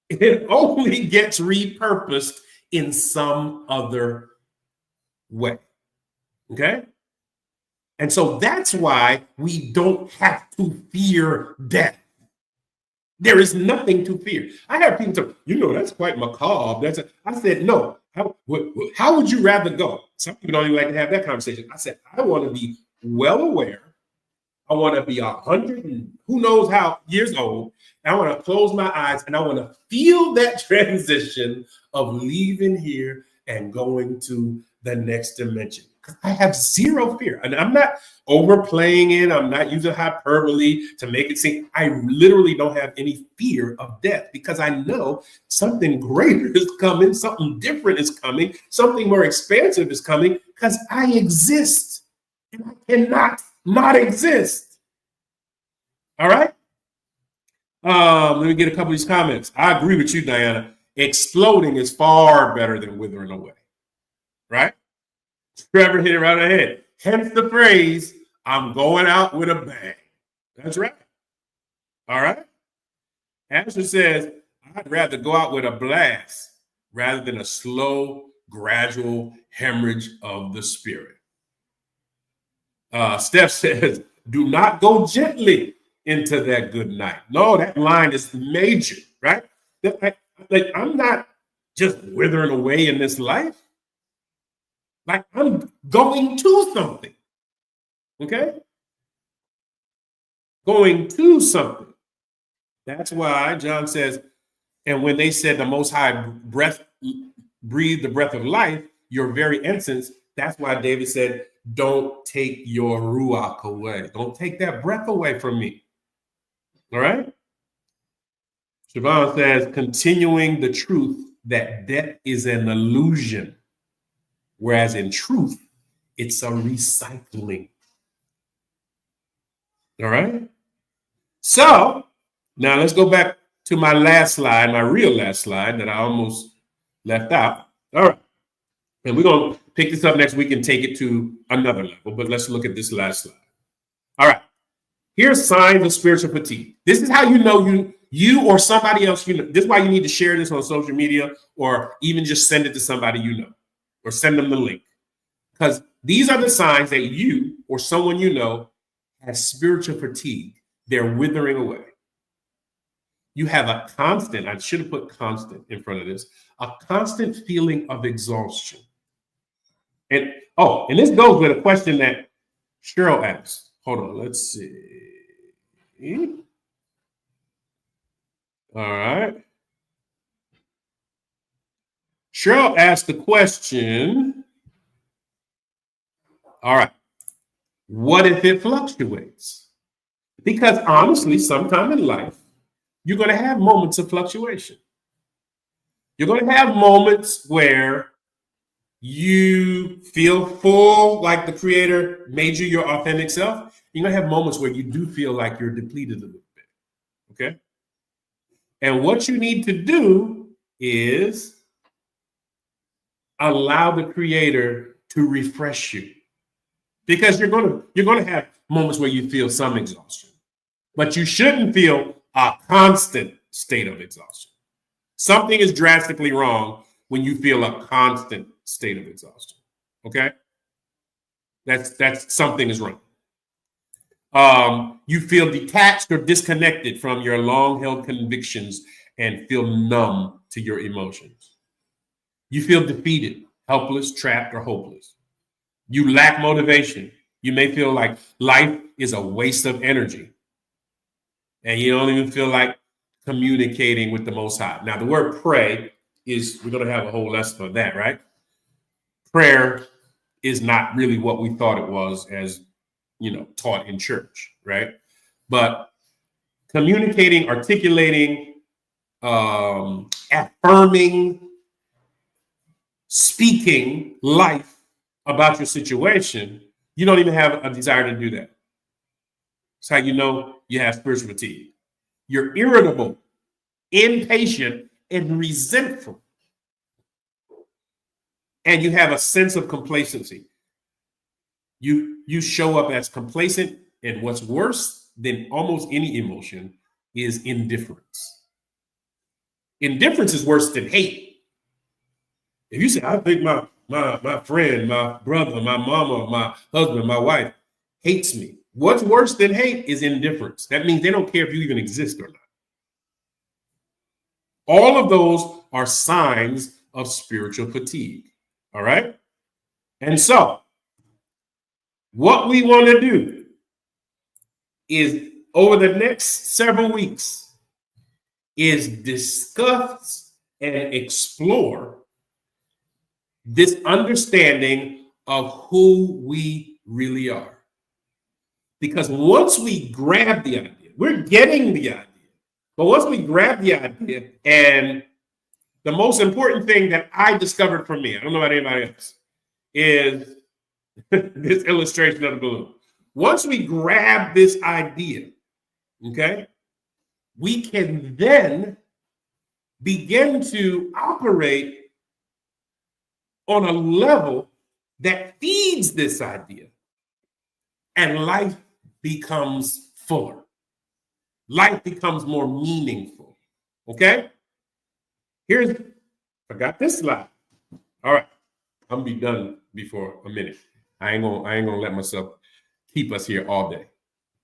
It only gets repurposed in some other way. Okay? And so that's why we don't have to fear death. There is nothing to fear. I have people say, that's quite macabre. I said, no. How would you rather go? Some people don't even like to have that conversation. I said, I want to be well aware I want to be 100 and who knows how years old. And I want to close my eyes and I want to feel that transition of leaving here and going to the next dimension. I have zero fear. And I'm not overplaying it. I'm not using hyperbole to make it seem. I literally don't have any fear of death because I know something greater is coming, something different is coming, something more expansive is coming because I exist and I cannot not exist. All right. Let me get a couple of these comments. I agree with you, Diana. Exploding is far better than withering away. Right? Trevor hit it right on the head. Hence the phrase, I'm going out with a bang. That's right. All right. Asher says, I'd rather go out with a blast rather than a slow, gradual hemorrhage of the spirit. Steph says, do not go gently into that good night. No, that line is major, right? Like I'm not just withering away in this life. Like I'm going to something. Okay? Going to something. That's why John says, and when they said the Most High breathed the breath of life, your very essence, that's why David said, don't take your ruach away. Don't take that breath away from me. All right? Siobhan says, continuing the truth that death is an illusion, whereas in truth, it's a recycling. All right? So, now let's go back to my last slide, my real last slide that I almost left out. All right. And we're going to pick this up next week and take it to another level, but let's look at this last slide. All right. Here's signs of spiritual fatigue. This is how you know you or somebody else you know. This is why you need to share this on social media or even just send it to somebody you know or send them the link. Because these are the signs that you or someone you know has spiritual fatigue. They're withering away. You have a constant, I should have put constant in front of this, a constant feeling of exhaustion. And this goes with a question that Cheryl asked. Hold on, let's see. All right. Cheryl asked the question, all right, what if it fluctuates? Because honestly, sometime in life, you're going to have moments of fluctuation. You're going to have moments where you feel full, like the Creator made you your authentic self. You're going to have moments where you do feel like you're depleted a little bit. Okay? And what you need to do is allow the Creator to refresh you. Because you're going to have moments where you feel some exhaustion. But you shouldn't feel a constant state of exhaustion. Something is drastically wrong when you feel a constant state of exhaustion. Okay? That's something is wrong. You feel detached or disconnected from your long-held convictions and feel numb to your emotions. You feel defeated, helpless, trapped, or hopeless. You lack motivation. You may feel like life is a waste of energy. And you don't even feel like communicating with the Most High. Now, the word pray is, we're going to have a whole lesson on that, right? Prayer is not really what we thought it was as, taught in church, right? But communicating, articulating, affirming, speaking life about your situation, you don't even have a desire to do that. That's how you know you have spiritual fatigue. You're irritable, impatient, and resentful. And you have a sense of complacency. You show up as complacent, and what's worse than almost any emotion is indifference. Indifference is worse than hate. If you say, I think my friend, my brother, my mama, my husband, my wife hates me. What's worse than hate is indifference. That means they don't care if you even exist or not. All of those are signs of spiritual fatigue. All right? And so, what we want to do is over the next several weeks is discuss and explore this understanding of who we really are. Because once we grab the idea, we're getting the idea, but once we grab the idea, and the most important thing that I discovered for me, I don't know about anybody else, is this illustration of the balloon. Once we grab this idea, okay, we can then begin to operate on a level that feeds this idea, and life becomes fuller. Life becomes more meaningful. Okay? I got this slide. All right. I'm gonna be done before a minute. I ain't gonna let myself keep us here all day.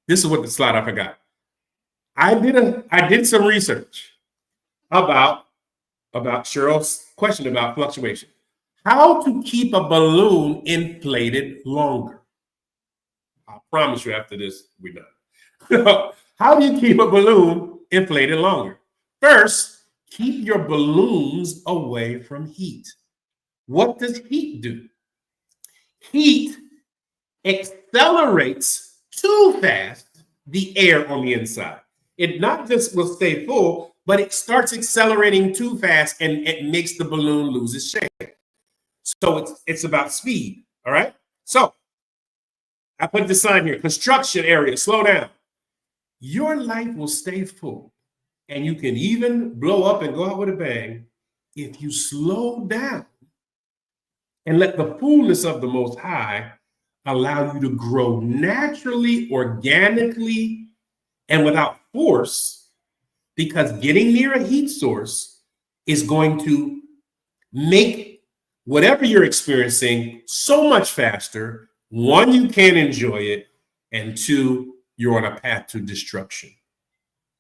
This is what the slide I forgot. I did some research about Cheryl's question about fluctuation. How to keep a balloon inflated longer. I promise you after this, we're done. How do you keep a balloon inflated longer? First, keep your balloons away from heat. What does heat do? Heat accelerates too fast the air on the inside. It not just will stay full, but it starts accelerating too fast and it makes the balloon lose its shape. So it's about speed, all right? So I put the sign here, construction area, slow down. Your life will stay full, and you can even blow up and go out with a bang if you slow down and let the fullness of the Most High allow you to grow naturally, organically, and without force, because getting near a heat source is going to make whatever you're experiencing so much faster. One, you can't enjoy it, and two, you're on a path to destruction.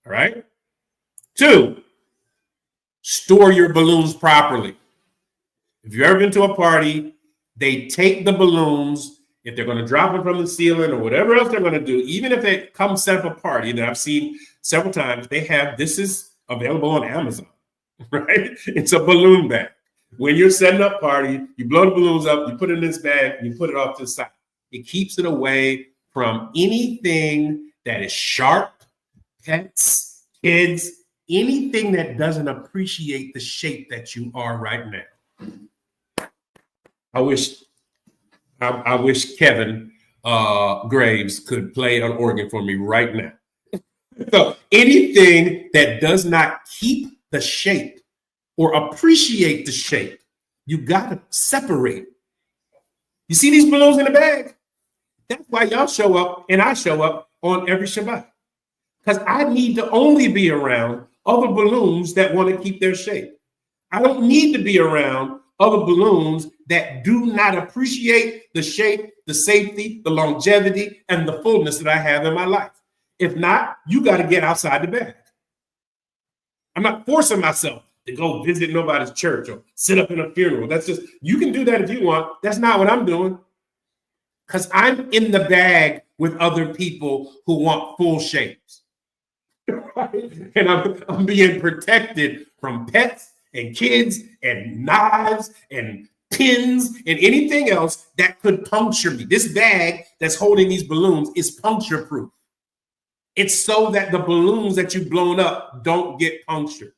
All right? Two, store your balloons properly. If you've ever been to a party, they take the balloons, if they're going to drop them from the ceiling or whatever else they're going to do, even if they come set up a party that I've seen several times, this is available on Amazon, right? It's a balloon bag. When you're setting up party, you blow the balloons up, you put it in this bag, you put it off to the side. It keeps it away from anything that is sharp, pets, kids, anything that doesn't appreciate the shape that you are right now. I wish Kevin Graves could play an organ for me right now. So anything that does not keep the shape or appreciate the shape, you got to separate. You see these balloons in the bag? That's why y'all show up and I show up on every Shabbat. Because I need to only be around other balloons that want to keep their shape. I don't need to be around other balloons that do not appreciate the shape, the safety, the longevity, and the fullness that I have in my life. If not, you got to get outside the bag. I'm not forcing myself to go visit nobody's church or sit up in a funeral. That's just, you can do that if you want. That's not what I'm doing. Because I'm in the bag with other people who want full shapes. Right? And I'm being protected from pets and kids and knives and pins and anything else that could puncture me. This bag that's holding these balloons is puncture proof. It's so that the balloons that you've blown up don't get punctured.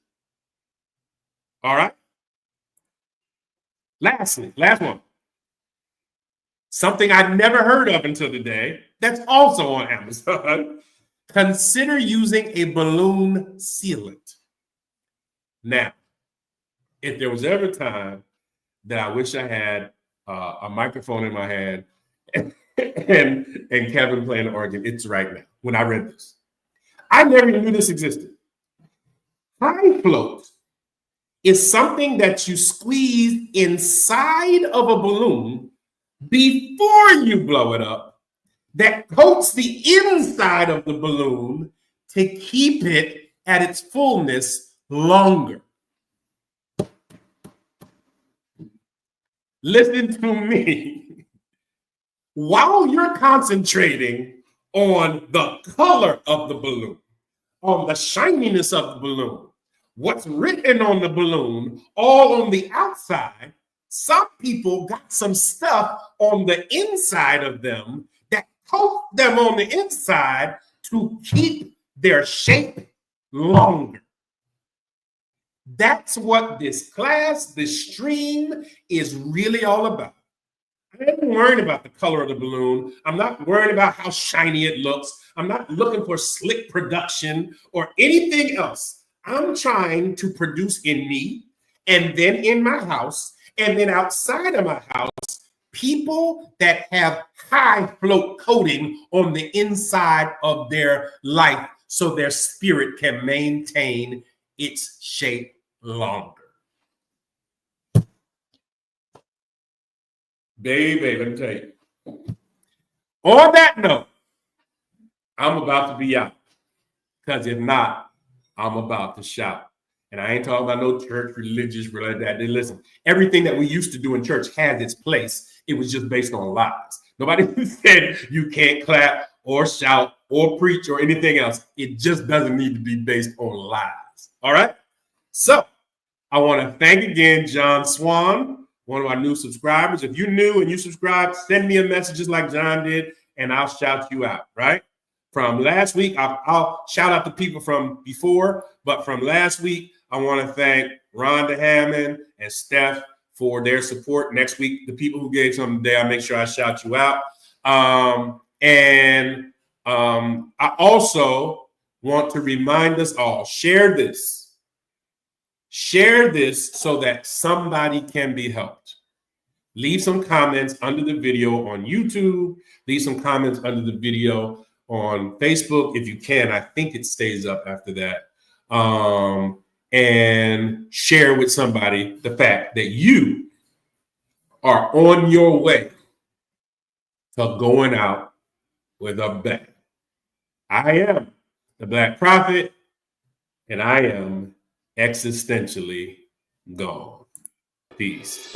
All right? Lastly, last one. Something I'd never heard of until today that's also on Amazon. Consider using a balloon sealant. Now, if there was ever a time that I wish I had a microphone in my hand and Kevin playing the organ, it's right now when I read this. I never knew this existed. High float is something that you squeeze inside of a balloon before you blow it up that coats the inside of the balloon to keep it at its fullness longer. Listen to me. While you're concentrating on the color of the balloon, on the shininess of the balloon, what's written on the balloon, all on the outside. Some people got some stuff on the inside of them that coat them on the inside to keep their shape longer. That's what this class, this stream is really all about. I ain't worried about the color of the balloon. I'm not worried about how shiny it looks. I'm not looking for slick production or anything else. I'm trying to produce in me and then in my house and then outside of my house, people that have high float coating on the inside of their life so their spirit can maintain its shape longer. Baby, let me tell you. On that note, I'm about to be out. Because if not, I'm about to shout. And I ain't talking about no church, religious, like that. Listen, everything that we used to do in church has its place. It was just based on lies. Nobody said you can't clap or shout or preach or anything else. It just doesn't need to be based on lies. All right? So I want to thank again John Swan, one of our new subscribers. If you're new and you subscribe, send me a message just like John did, and I'll shout you out, right? From last week, I'll shout out the people from before, but from last week, I want to thank Rhonda Hammond and Steph for their support. Next week, the people who gave something today, I'll make sure I shout you out. I also want to remind us all, share this. Share this so that somebody can be helped. Leave some comments under the video on YouTube. Leave some comments under the video on Facebook if you can. I think it stays up after that. And share with somebody the fact that you are on your way to going out with a bang. I am the Black Prophet, and I am existentially gone. Peace.